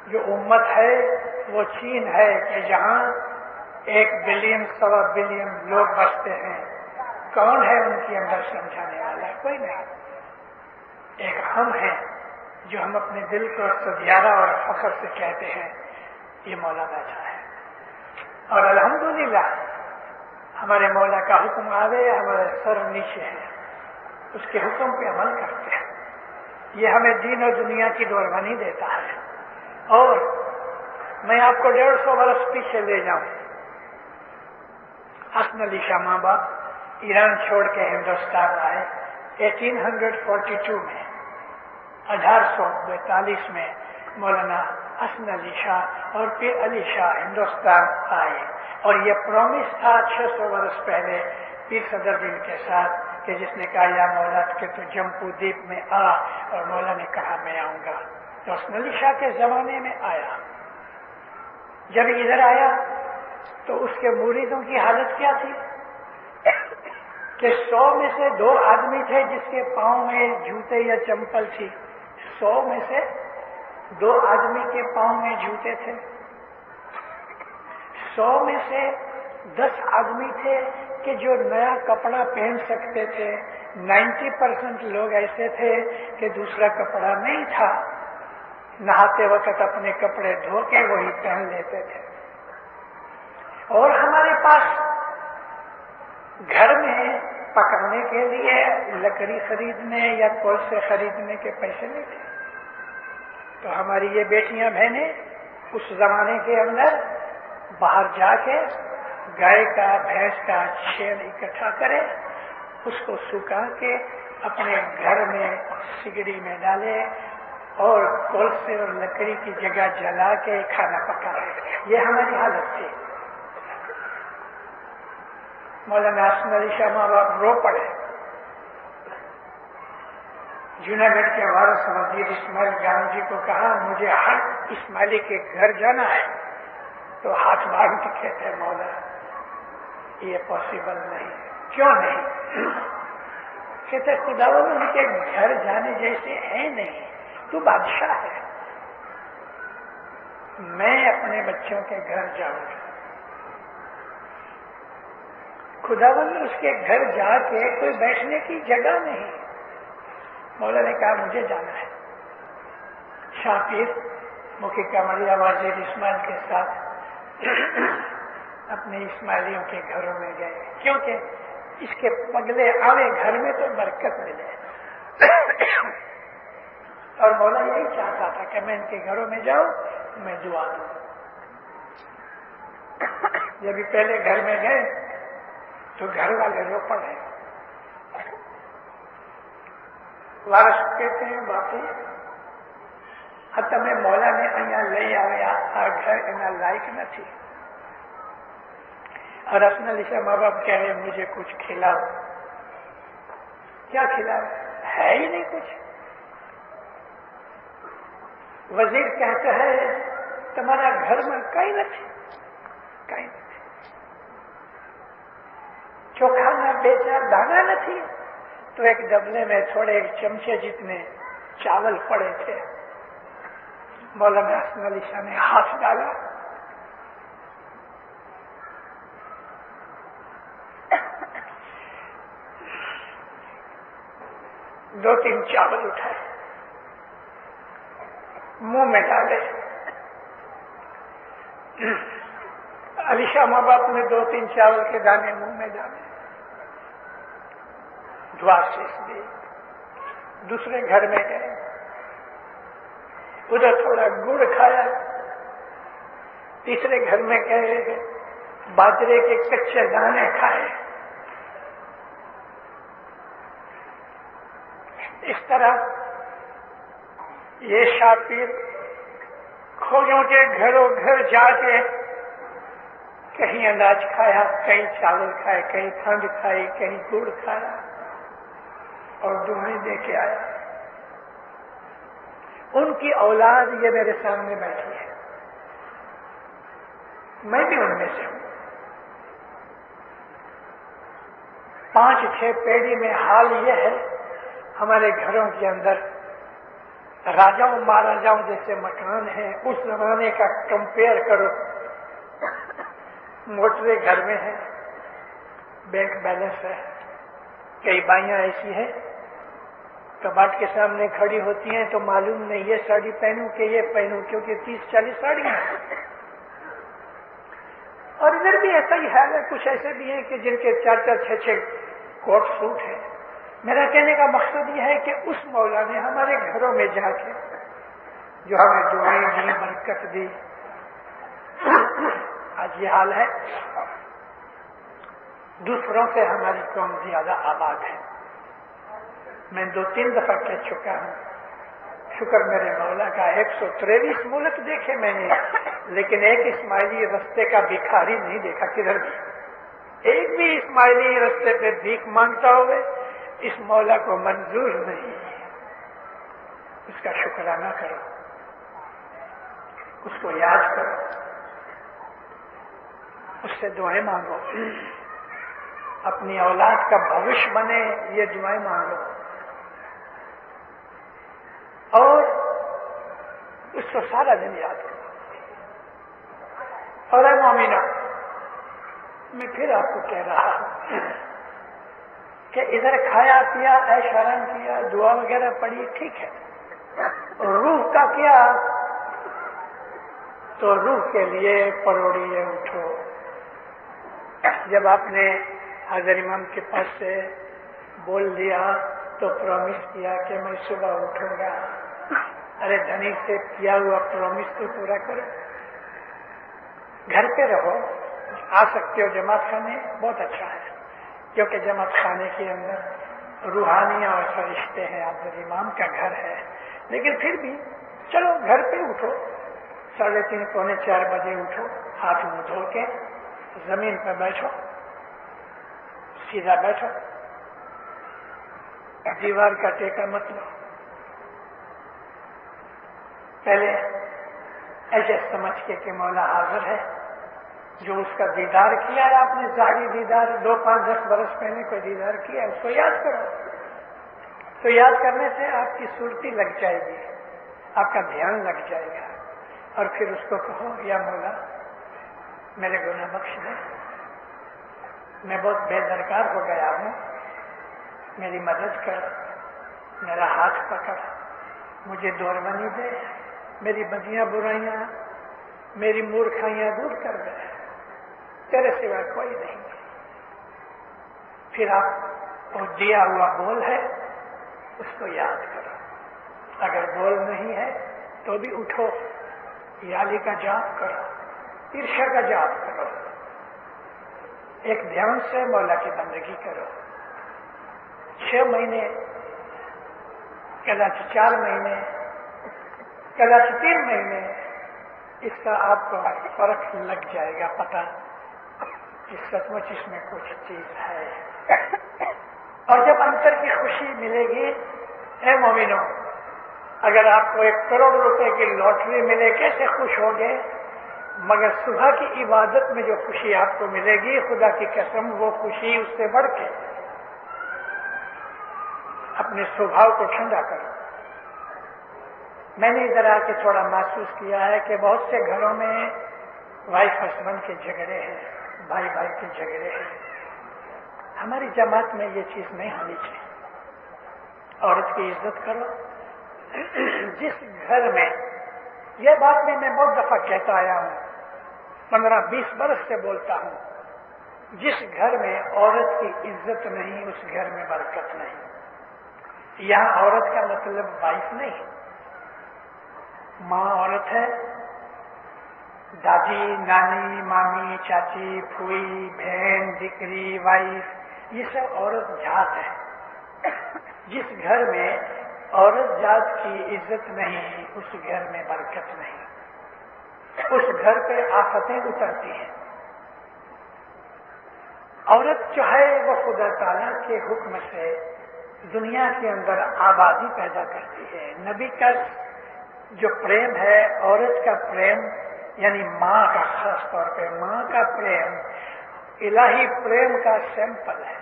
جو امت ہے وہ چین ہے کہ جہاں 1 بلین 1.25 بلین لوگ بستے ہیں. کون ہے ان کے اندر سمجھانے والا؟ کوئی نہیں. ایک ہم ہیں جو ہم اپنے دل کو سدیارہ اور فخر سے کہتے ہیں یہ مولا بیٹھا ہے، اور الحمدللہ ہمارے مولا کا حکم آوے ہمارے سر نیچے ہے، اس کے حکم پہ عمل کرتے ہیں. یہ ہمیں دین اور دنیا کی دوربانی دیتا ہے. اور میں آپ کو 150 برس پیچھے لے جاؤں. حسن علی شاہ ماں باپ ایران چھوڑ کے ہندوستان آئے 1842 میں. 1842 میں مولانا حسن علی شاہ اور پھر علی شاہ ہندوستان آئے. اور یہ پرومس تھا 600 برس پہلے پیر صدر دین کے ساتھ کہ جس نے کہا یا مولا کہ تو جمپو دیپ میں آ، اور مولا نے کہا میں آؤں گا. تو حسن علی شاہ کے زمانے میں آیا. جب ادھر آیا تو اس کے مریدوں کی حالت کیا تھی کہ 100 میں سے 2 آدمی تھے جس کے پاؤں میں جوتے یا چمپل تھی. 100 میں سے 2 آدمی کے پاؤں میں جوتے تھے. 100 میں سے 10 آدمی تھے کہ جو نیا کپڑا پہن سکتے تھے. 90% لوگ ایسے تھے کہ دوسرا کپڑا نہیں تھا. نہاتے وقت اپنے کپڑے دھو کے وہی پہن لیتے تھے. اور ہمارے پاس گھر میں پکانے کے لیے لکڑی خریدنے یا کولسے خریدنے کے پیسے نہیں تھے. تو ہماری یہ بیٹیاں بہنیں اس زمانے کے اندر باہر جا کے گائے کا بھینس کا شیر اکٹھا کرے، اس کو سکھا کے اپنے گھر میں سگڑی میں ڈالے اور کولسے اور لکڑی کی جگہ جلا کے کھانا پکائے. یہ ہماری حالت تھی. مولانا حسن علی شاہ ماں باپ رو پڑے. جوناگڑھ کے وارث وزیر اسماعیل گان جی کو کہا مجھے ہر اسماعیلی کے گھر جانا ہے. تو ہاتھ باندھ کے کہتے مولا یہ پاسبل نہیں. کیوں نہیں؟ کہتے خداوند کے گھر جانے جیسے ہیں نہیں. تو بادشاہ ہے. میں اپنے بچوں کے گھر جاؤں گا. خداوند نے اس کے گھر جا کے کوئی بیٹھنے کی جگہ نہیں. مولا نے کہا مجھے جانا ہے. شاہ پیر مکھی کمریا وزیر اسماعیل کے ساتھ اپنے اسماعیلیوں کے گھروں میں گئے کیونکہ اس کے پگلے آوے گھر میں تو برکت ملے. اور مولا یہی چاہتا تھا کہ میں ان کے گھروں میں جاؤں میں دعا دوں. جب پہلے گھر میں گئے تو گھر والے رو پڑے. وارث کہتے ہیں باپی તમે મોલાને અહીંયા લઈ આવ્યા, આ ઘર એના લાયક નથી. اور حسن علی شاہ ماں باپ کہہ رہے مجھے کچھ کھلاؤ. کیا کھلاؤ؟ ہے ہی نہیں کچھ. وزیر کہتا ہے تمہارا گھر میں کہیں نہیں، کہیں نہیں. چوکھا نہ بیچا، دانا نہیں. تو ایک ڈبلے میں تھوڑے ایک چمچے جتنے چاول پڑے تھے. مولانا حسن علی شاہ نے ہاتھ ڈالا. دو تین چاول اٹھائے، منہ میں ڈالے. علی شاہ ماں باپ نے دو تین چاول کے دانے منہ میں ڈالے، دعا شیش دی. دوسرے گھر میں گئے، ادھر تھوڑا گڑ کھایا. تیسرے گھر میں گئے، باجرے کے کچے دانے کھائے. اس طرح یہ شاہ پیر کھوجوں کے گھروں گھر جا کے کہیں اناج کھایا، کہیں چاول کھائے، کہیں کھنڈ کھائی، کہیں گڑ کھایا اور دعائیں دے کے آیا. ان کی اولاد یہ میرے سامنے بیٹھی ہے، میں بھی ان میں سے ہوں. 5-6 پیڑھی میں حال یہ ہے ہمارے گھروں کے اندر راجاؤں مہاراجاؤں جیسے مکان ہیں اس زمانے کا کمپیئر کرو. موٹریں گھر میں ہیں، بینک بیلنس ہے. کئی بائیاں ایسی ہیں کباٹ کے سامنے کھڑی ہوتی ہیں تو معلوم نہیں یہ ساڑی پہنوں کہ یہ پہنوں، کیونکہ 30-40 ساڑیاں ہیں. اور ادھر بھی ایسا ہی حال ہے. کچھ ایسے بھی ہیں کہ جن کے 4-4 6-6 کوٹ سوٹ ہیں. میرا کہنے کا مقصد یہ ہے کہ اس مولا نے ہمارے گھروں میں جا کے جو ہمیں دعائیں دی، برکت دی. آج یہ حال ہے، دوسروں سے ہماری قوم زیادہ آباد ہے. میں 2-3 دفعہ کہہ چکا ہوں، شکر میرے مولا کا 123 ملک دیکھے میں نے، لیکن ایک اسماعیلی رستے کا بھکاری نہیں دیکھا کدھر بھی. ایک بھی اسماعیلی رستے پہ بھیک مانگتا ہوئے اس مولا کو منظور نہیں. اس کا شکرانہ کرو، اس کو یاد کرو، اس سے دعائیں مانگو، اپنی اولاد کا بھوش بنے یہ دعائیں مانگو، اور اس کو سارا دن یاد کرو. اور اے مومنو، میں پھر آپ کو کہہ رہا ہوں کہ ادھر کھایا پیا، عیش آرام کیا، دعا وغیرہ پڑھی، ٹھیک ہے. روح کا کیا؟ تو روح کے لیے پروڑیے اٹھو. جب آپ نے حضرت امام کے پاس سے بول دیا تو پرومس کیا کہ میں صبح اٹھوں گا. ارے دھنی سے کیا ہوا پرومس تو پورا کرو. گھر پہ رہو، آ سکتے ہو جماعت خانے، بہت اچھا ہے، کیونکہ جماعت خانے کے اندر روحانیاں اور فرشتے ہیں، حضرت امام کا گھر ہے. لیکن پھر بھی چلو گھر پہ اٹھو، 3:30 پونے 4 بجے اٹھو، ہاتھ منہ دھو کے زمین پہ بیٹھو، سیدھا بیٹھو، دیوار کا ٹیکا مت لو. پہلے ایسے سمجھ کے کہ مولا حاضر ہے، جو اس کا دیدار کیا ہے آپ نے، ظاہری دیدار 2, 5, 10 برس پہلے کوئی دیدار کیا ہے، اس کو یاد کرو. تو یاد کرنے سے آپ کی صورتی لگ جائے گی، آپ کا دھیان لگ جائے گا. اور پھر اس کو کہو یا مولا میرے گناہ بخش دے، میں بہت بے درکار ہو گیا ہوں، میری مدد کر، میرا ہاتھ پکڑ، مجھے دوربنی دے، میری بدیاں برائیاں، میری مورکھائیاں دور کر دے، تیرے سوا کوئی نہیں. پھر آپ وہ دیا ہوا بول ہے اس کو یاد کرو. اگر بول نہیں ہے تو بھی اٹھو، یالی کا جاپ کرو، عرشا کا جاپ کرو، ایک دھیان سے مولا کی بندگی کرو. 6 مہینے، کداچ 4 مہینے، کداچ 3 مہینے، اس کا آپ کو فرق لگ جائے گا، پتہ کہ سچ مچ اس میں کچھ چیز ہے. اور جب انتر کی خوشی ملے گی، اے مومنوں، اگر آپ کو 1 کروڑ روپے کی لاٹری ملے کیسے خوش ہوگے؟ مگر صبح کی عبادت میں جو خوشی آپ کو ملے گی، خدا کی قسم وہ خوشی اس سے بڑھ کے. اپنے سوبھاؤ کو ٹھنڈا کرو. میں نے ادھر آ کے تھوڑا محسوس کیا ہے کہ بہت سے گھروں میں وائف ہسبینڈ کے جھگڑے ہیں، بھائی بھائی کے جھگڑے ہیں. ہماری جماعت میں یہ چیز نہیں ہونی چاہیے. عورت کی عزت کرو. جس گھر میں، یہ بات بھی میں بہت دفعہ کہتا آیا ہوں، 15-20 برس سے بولتا ہوں، جس گھر میں عورت کی عزت نہیں اس گھر میں برکت نہیں. یہاں عورت کا مطلب وائف نہیں، ماں عورت ہے، دادی، نانی، مامی، چاچی، پھوئی، بہن، دکری، وائف، یہ سب عورت ذات ہے. جس گھر میں عورت ذات کی عزت نہیں اس گھر میں برکت نہیں، اس گھر پہ آفتیں اترتی ہیں. عورت جو ہے وہ خدا تعالیٰ کے حکم سے دنیا کے اندر آبادی پیدا کرتی ہے. نبی کا جو پریم ہے، عورت کا پریم، یعنی ماں کا، خاص طور پہ ماں کا پریم الہی پریم کا سیمپل ہے.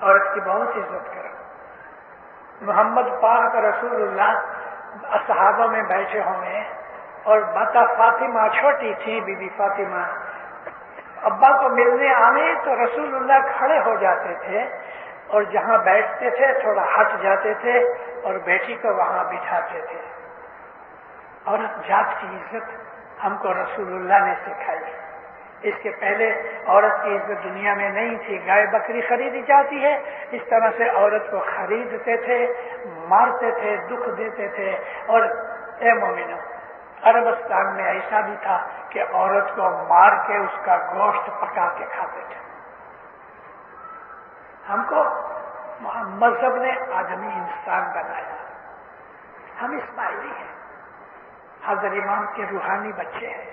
عورت کی بہت عزت کرو. محمد پاک رسول اللہ صحابہ میں بیٹھے ہوئے اور ماتا فاطمہ چھوٹی تھی، بی بی فاطمہ، ابا کو ملنے آنے تو رسول اللہ کھڑے ہو جاتے تھے اور جہاں بیٹھتے تھے تھوڑا ہٹ جاتے تھے اور بیٹی کو وہاں بٹھاتے تھے. عورت ذات کی عزت ہم کو رسول اللہ نے سکھائی. اس کے پہلے عورت کی عزت دنیا میں نہیں تھی، گائے بکری خریدی جاتی ہے، اس طرح سے عورت کو خریدتے تھے، مارتے تھے، دکھ دیتے تھے. اور اے مومنو، عربستان میں ایسا بھی تھا کہ عورت کو مار کے اس کا گوشت پکا کے کھاتے تھے. ہم کو مذہب نے آدمی انسان بنایا، ہم اسماعیلی ہیں، حضرت امام کے روحانی بچے ہیں.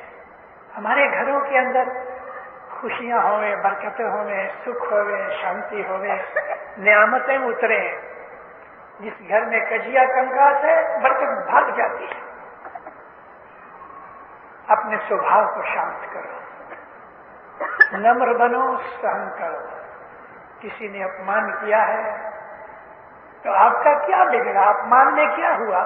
ہمارے گھروں کے اندر خوشیاں ہوئے، برکتیں ہوئے، سکھ ہوئے، شانتی ہوئے، نعمتیں اترے. جس گھر میں کجیا کنکاس ہے برکت بھاگ جاتی ہے. اپنے سوبھاؤ کو شانت کرو، نمر بنو، سہن کرو. کسی نے اپمان کیا ہے تو آپ کا کیا بگڑا؟ اپمان میں کیا ہوا؟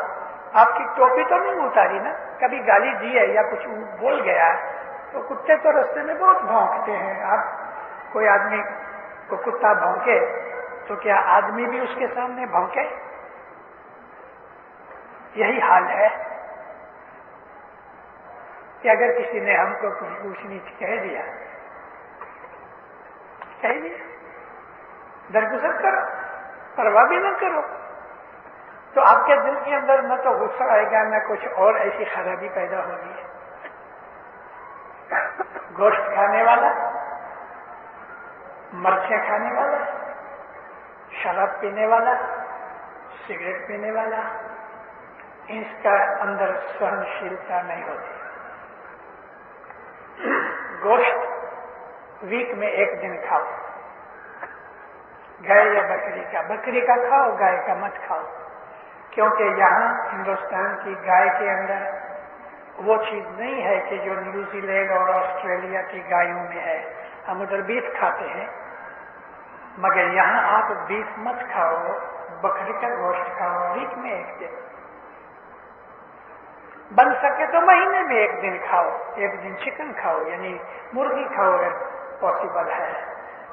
آپ کی ٹوپی تو نہیں اتاری نا؟ کبھی گالی دی ہے یا کچھ بول گیا ہے تو کتے تو رستے میں بہت بھونکتے ہیں. آپ کوئی آدمی کو کتا بھونکے تو کیا آدمی بھی اس کے سامنے بھونکے؟ یہی حال ہے کہ اگر کسی نے ہم کو کچھ اونچ نیچ کہہ دیا، درگزر کرو، پرواہ بھی نہ کرو. تو آپ کے دل کے اندر نہ تو غصہ آئے گا، نہ کچھ اور ایسی خرابی پیدا ہوگی. گوشت کھانے والا، مرچیں کھانے والا، شراب پینے والا، سگریٹ پینے والا، اس کا اندر سہنشیلتا نہیں ہوتی. گوشت ویک میں ایک دن کھاؤ، گائے یا بکری کا کھاؤ، گائے کا مت کھاؤ. کیونکہ یہاں ہندوستان کی گائے کے اندر وہ چیز نہیں ہے کہ جو نیوزی لینڈ اور آسٹریلیا کی گایوں میں ہے. ہم ادھر بیف کھاتے ہیں، مگر یہاں آپ بیف مت کھاؤ، بکری کا گوشت کھاؤ ویک میں ایک دن. بن سکے تو مہینے میں ایک دن کھاؤ، ایک دن چکن کھاؤ، یعنی مرغی کھاؤ اگر پاسبل ہے.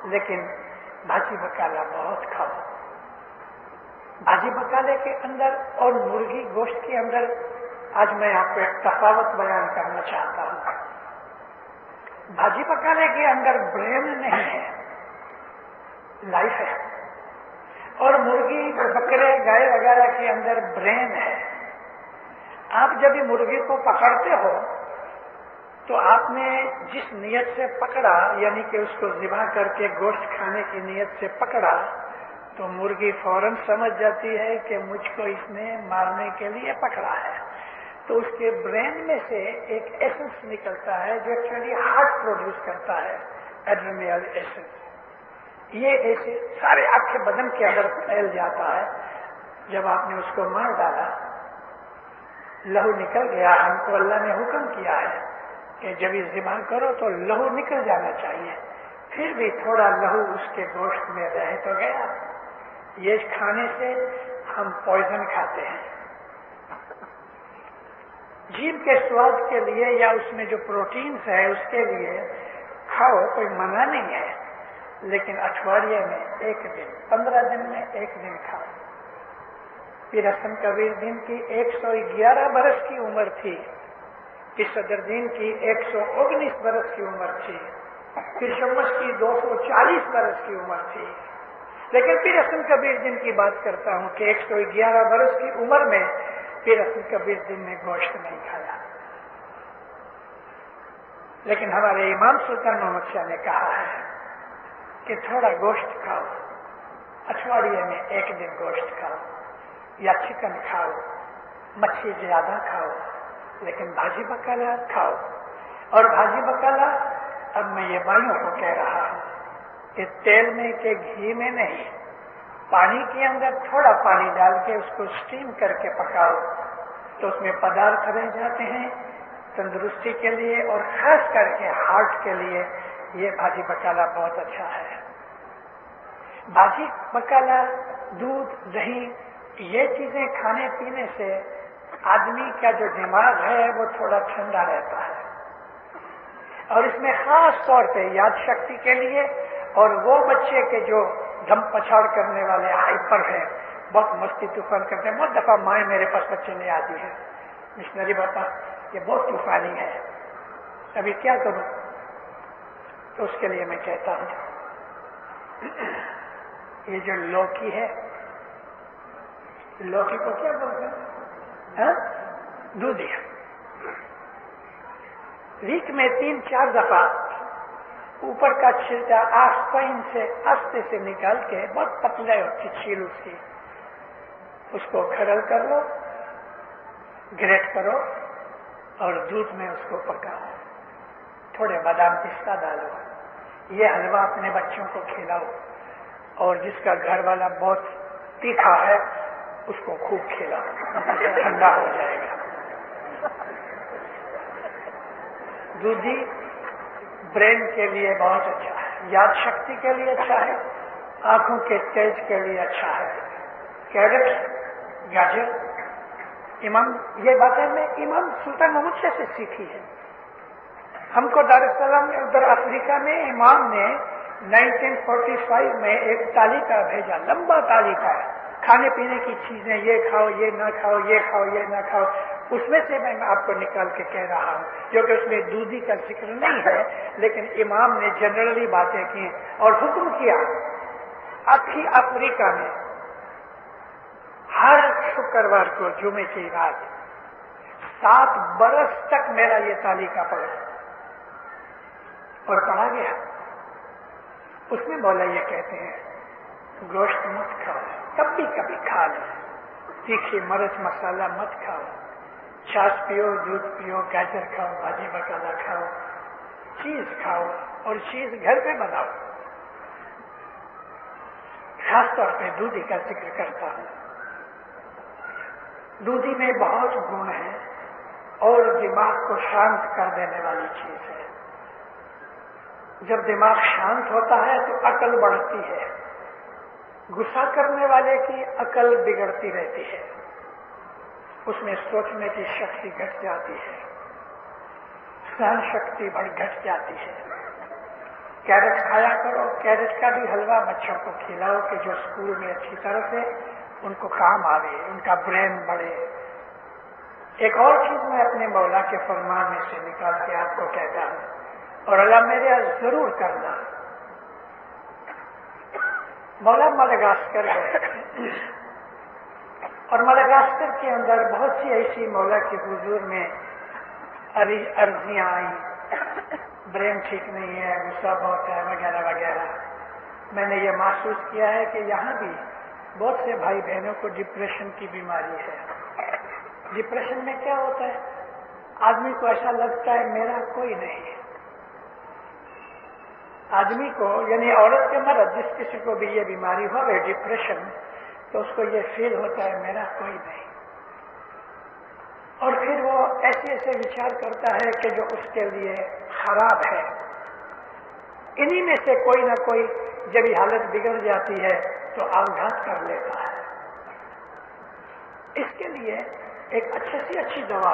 لیکن بھاجی بکالا بہت کھاؤ. بھاجی بکالے کے اندر اور مرغی گوشت کے اندر آج میں آپ کو ایک تفاوت بیان کرنا چاہتا ہوں. بھاجی بکالے کے اندر برین نہیں ہے، لائف ہے. اور مرغی بکرے گائے وغیرہ کے اندر برین ہے. آپ جب یہ مرغی کو پکڑتے ہو تو آپ نے جس نیت سے پکڑا، یعنی کہ اس کو ذبح کر کے گوشت کھانے کی نیت سے پکڑا، تو مرغی فوراً سمجھ جاتی ہے کہ مجھ کو اس نے مارنے کے لیے پکڑا ہے. تو اس کے برین میں سے ایک ایسنس نکلتا ہے جو ایکچولی ہارٹ پروڈیوس کرتا ہے، ایڈرینل ایسنس. یہ ایسے سارے آپ کے بدن کے اندر پھیل جاتا ہے. جب آپ نے اس کو مار ڈالا، لہو نکل گیا. ہم کو اللہ نے حکم کیا ہے کہ جب یہ ذبح کرو تو لہو نکل جانا چاہیے. پھر بھی تھوڑا لہو اس کے گوشت میں رہ تو گیا. یہ کھانے سے ہم پوائزن کھاتے ہیں. جیب کے سواد کے لیے یا اس میں جو پروٹینز ہے اس کے لیے کھاؤ، کوئی منع نہیں ہے. لیکن اٹھواریے میں ایک دن، 15 دن میں ایک دن کھاؤ. پھر حسن کبیر دین کی 111 برس کی عمر تھی، پھر صدر دین کی 119 برس کی عمر تھی، پھر شمس کی 240 برس کی عمر تھی. لیکن پھر حسن کبیر دین کی بات کرتا ہوں کہ 111 برس کی عمر میں پھر حسن کبیر دین نے گوشت نہیں کھایا. لیکن ہمارے امام سلطان محمد شاہ نے کہا ہے کہ تھوڑا گوشت کھاؤ، اٹھواریے میں ایک دن گوشت کھاؤ یا چکن کھاؤ، مچھلی زیادہ کھاؤ، لیکن بھاجی بکالا کھاؤ. اور بھاجی بکالا اب میں یہ بھائیوں کو کہہ رہا ہوں کہ تیل میں کہ گھی میں نہیں، پانی کے اندر تھوڑا پانی ڈال کے اس کو اسٹیم کر کے پکاؤ تو اس میں پدارتھ رہ جاتے ہیں تندرستی کے لیے، اور خاص کر کے ہارٹ کے لیے یہ بھاجی بکالا بہت اچھا ہے. بھاجی بکالا، دودھ، دہی، یہ چیزیں کھانے پینے سے آدمی کا جو دماغ ہے وہ تھوڑا ٹھنڈا رہتا ہے. اور اس میں خاص طور پہ یاد شکتی کے لیے، اور وہ بچے کے جو دھم پچھاڑ کرنے والے ہائپر ہیں، بہت مستی طوفان کرتے ہیں. بہت دفعہ مائیں میرے پاس بچے لے آتی ہے، مشنری باپا یہ بہت طوفانی ہے، ابھی کیا کروں؟ تو اس کے لیے میں کہتا ہوں یہ جو لوکی ہے، لوکی کو کیا بولتے ہیں؟ دودھیا. ویک میں 3-4 دفعہ اوپر کا چھلکا آستین سے آستے سے نکال کے بہت پتلے ہوتی چھیل اس کو کھرل کر لو، گریٹ کرو اور دودھ میں اس کو پکاؤ، تھوڑے بادام پستہ ڈالو. یہ حلوہ اپنے بچوں کو کھلاؤ، اور جس کا گھر والا بہت تیکھا ہے اس کو خوب کھلاؤ، ٹھنڈا ہو جائے گا. دودھی برین کے لیے بہت اچھا ہے، یاد شکتی کے لیے اچھا ہے، آنکھوں کے تیز کے لیے اچھا ہے. کیرٹ، گاجر، امام، یہ باتیں میں امام سلطان محمود شاہ سے سیکھی ہے. ہم کو دار السلام ادھر افریقہ میں امام نے 1945 میں ایک تالیکہ بھیجا، لمبا تالیکہ، کھانے پینے کی چیزیں، یہ کھاؤ، یہ نہ کھاؤ، یہ کھاؤ، یہ نہ کھاؤ. اس میں سے میں آپ کو نکال کے کہہ رہا ہوں، کیونکہ اس میں دودھی کا ذکر نہیں ہے، لیکن امام نے جنرلی باتیں کی اور حکم کیا اکھی افریقہ میں ہر شکروار کو جمعے کی رات 7 برس تک میرا یہ تالیکہ پڑھا اور پڑھا گیا. اس میں مولا یہ کہتے ہیں گوشت مت کھاؤ، کبھی کبھی کھا لو، تیکھی مرچ مسالہ مت کھاؤ، چھاچھ پیو، دودھ پیو، گاجر کھاؤ، بھاجی بکالا کھاؤ، چیز کھاؤ اور چیز گھر پہ بناؤ. خاص طور پہ دودھی کا ذکر کرتا ہوں. دودھی میں بہت گن ہے اور دماغ کو شانت کر دینے والی چیز ہے. جب دماغ شانت ہوتا ہے تو عقل بڑھتی ہے، غصہ کرنے والے کی عقل بگڑتی رہتی ہے، اس میں سوچنے کی شکتی گھٹ جاتی ہے، سہن شکتی گھٹ جاتی ہے. کیرٹ کھایا کرو، کیرٹ کا بھی حلوہ بچوں کو کھلاؤ کہ جو اسکول میں اچھی طرح سے ان کو کام آوے، ان کا برین بڑھے. ایک اور چیز میں اپنے مولا کے فرمان میں سے نکال کے آپ کو کہتا ہوں اور اللہ میرے ضرور کرنا. مولا مڈغاسکر ہے اور مڈغاسکر کے اندر بہت سی ایسی مولا کے حضور میں عرضیاں آئیں، برین ٹھیک نہیں ہے، غصہ بہت ہے، وغیرہ وغیرہ. میں نے یہ محسوس کیا ہے کہ یہاں بھی بہت سے بھائی بہنوں کو ڈپریشن کی بیماری ہے. ڈپریشن میں کیا ہوتا ہے؟ آدمی کو ایسا لگتا ہے میرا کوئی نہیں. آدمی کو یعنی عورت کے مرد جس کسی کو بھی یہ بیماری ہو گئی ڈپریشن، تو اس کو یہ فیل ہوتا ہے میرا کوئی نہیں، اور پھر وہ ایسے ایسے وچار کرتا ہے کہ جو اس کے لیے خراب ہے. انہی میں سے کوئی نہ کوئی جب یہ حالت بگڑ جاتی ہے تو آغاز کر لیتا ہے. اس کے لیے ایک اچھی سے اچھی دوا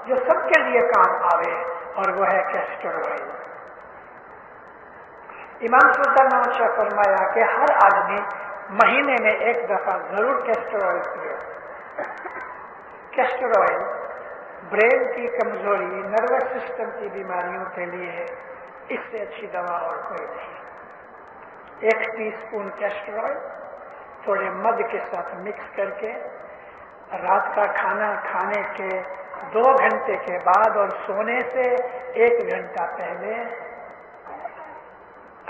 جو سب کے لیے کام آوے اور وہ ہے کیسٹر آئل. امام سلطان محمود شاہ فرمایا کہ ہر آدمی مہینے میں 1 دفعہ ضرور کیسٹر آئل پیو. کیسٹر آئل برین کی کمزوری، نروس سسٹم کی بیماریوں کے لیے اس سے اچھی دوا اور کوئی نہیں. 1 ٹی اسپون کیسٹر آئل تھوڑے مد کے ساتھ مکس کر کے رات کا کھانا کھانے کے 2 گھنٹے کے بعد اور سونے سے 1 گھنٹہ پہلے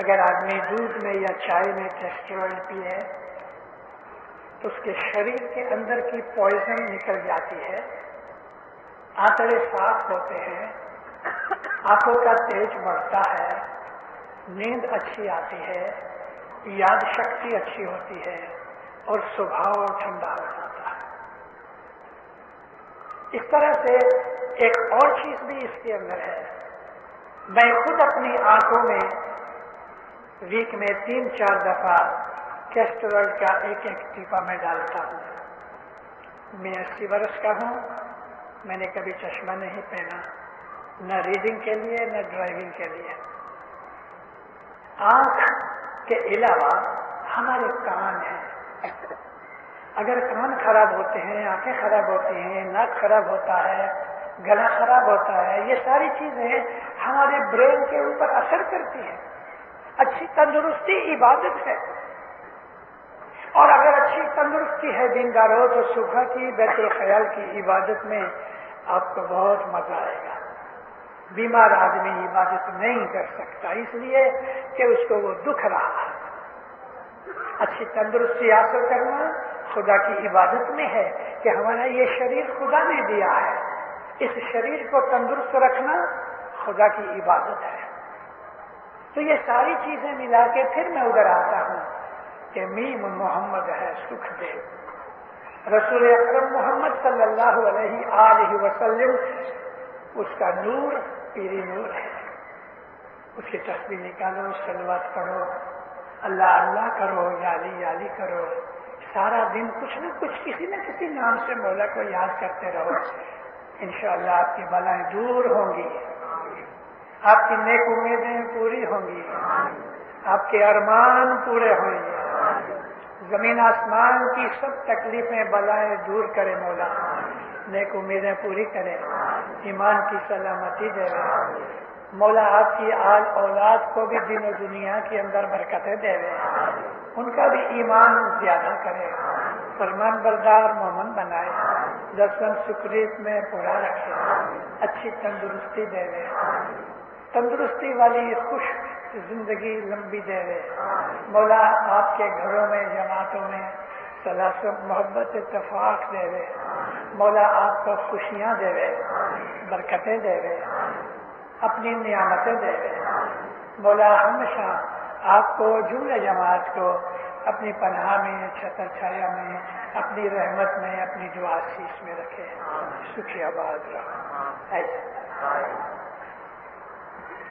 اگر آدمی دودھ میں یا چائے میں کیسٹر آئل پیے تو اس کے شریر کے اندر کی پوائزن نکل جاتی ہے، آنتڑے صاف ہوتے ہیں، آنکھوں کا تیز بڑھتا ہے، نیند اچھی آتی ہے، یاد شکتی اچھی ہوتی ہے اور سبھاؤ ٹھنڈا ہو جاتا ہے. اس طرح سے ایک اور چیز بھی اس کے اندر ہے. میں خود اپنی آنکھوں میں ویک میں 3-4 دفعہ کیسٹر آئل کا 1 ٹیپا میں ڈالتا ہوں. میں 80 برس کا ہوں، میں نے کبھی چشمہ نہیں پہنا، نہ ریڈنگ کے لیے نہ ڈرائیونگ کے لیے. آنکھ کے علاوہ ہمارے کان ہیں. اگر کان خراب ہوتے ہیں، آنکھیں خراب ہوتی ہیں، ناک خراب ہوتا ہے، گلا خراب ہوتا ہے، یہ ساری چیزیں ہمارے برین کے اوپر اثر کرتی ہیں۔ اچھی تندرستی عبادت ہے، اور اگر اچھی تندرستی ہے دینداروں تو صبح کی بیت الخیال کی عبادت میں آپ کو بہت مزہ آئے گا۔ بیمار آدمی عبادت نہیں کر سکتا، اس لیے کہ اس کو وہ دکھ رہا ہے۔ اچھی تندرستی حاصل کرنا خدا کی عبادت میں ہے کہ ہمارا یہ شریر خدا نے دیا ہے، اس شریر کو تندرست رکھنا خدا کی عبادت ہے۔ تو یہ ساری چیزیں ملا کے پھر میں ادھر آتا ہوں کہ میم محمد ہے سکھ دے، رسول اکرم محمد صلی اللہ علیہ آلہ وسلم، اس کا نور پیری نور ہے۔ اس کی تسبیح نکالو، صلوات پڑھو، اللہ اللہ کرو، یالی یالی کرو، سارا دن کچھ نہ کچھ کسی نہ کسی نام سے مولا کو یاد کرتے رہو، انشاءاللہ آپ کی بلائیں دور ہوں گی، آپ کی نیک امیدیں پوری ہوں گی، آپ کے ارمان پورے ہوں گے، زمین آسمان کی سب تکلیفیں بلائیں دور کرے مولا، نیک امیدیں پوری کرے، ایمان کی سلامتی دے مولا، آپ کی آل اولاد کو بھی دین و دنیا کے اندر برکتیں دے، ان کا بھی ایمان زیادہ کرے، فرمان بردار مومن بنائے، دسویں سکریت میں پورا رکھے، اچھی تندرستی دے، تندرستی والی خوش زندگی لمبی دے مولا، آپ کے گھروں میں جماعتوں میں تلاش محبت اتفاق دے مولا، آپ کو خوشیاں دے، برکتیں دے، اپنی نعمتیں دے مولا، ہمیشہ آپ کو جملہ جماعت کو اپنی پناہ میں، چھتر چھایا میں، اپنی رحمت میں، اپنی دعا شیش میں رکھے، سکھی آباد رہو ایسے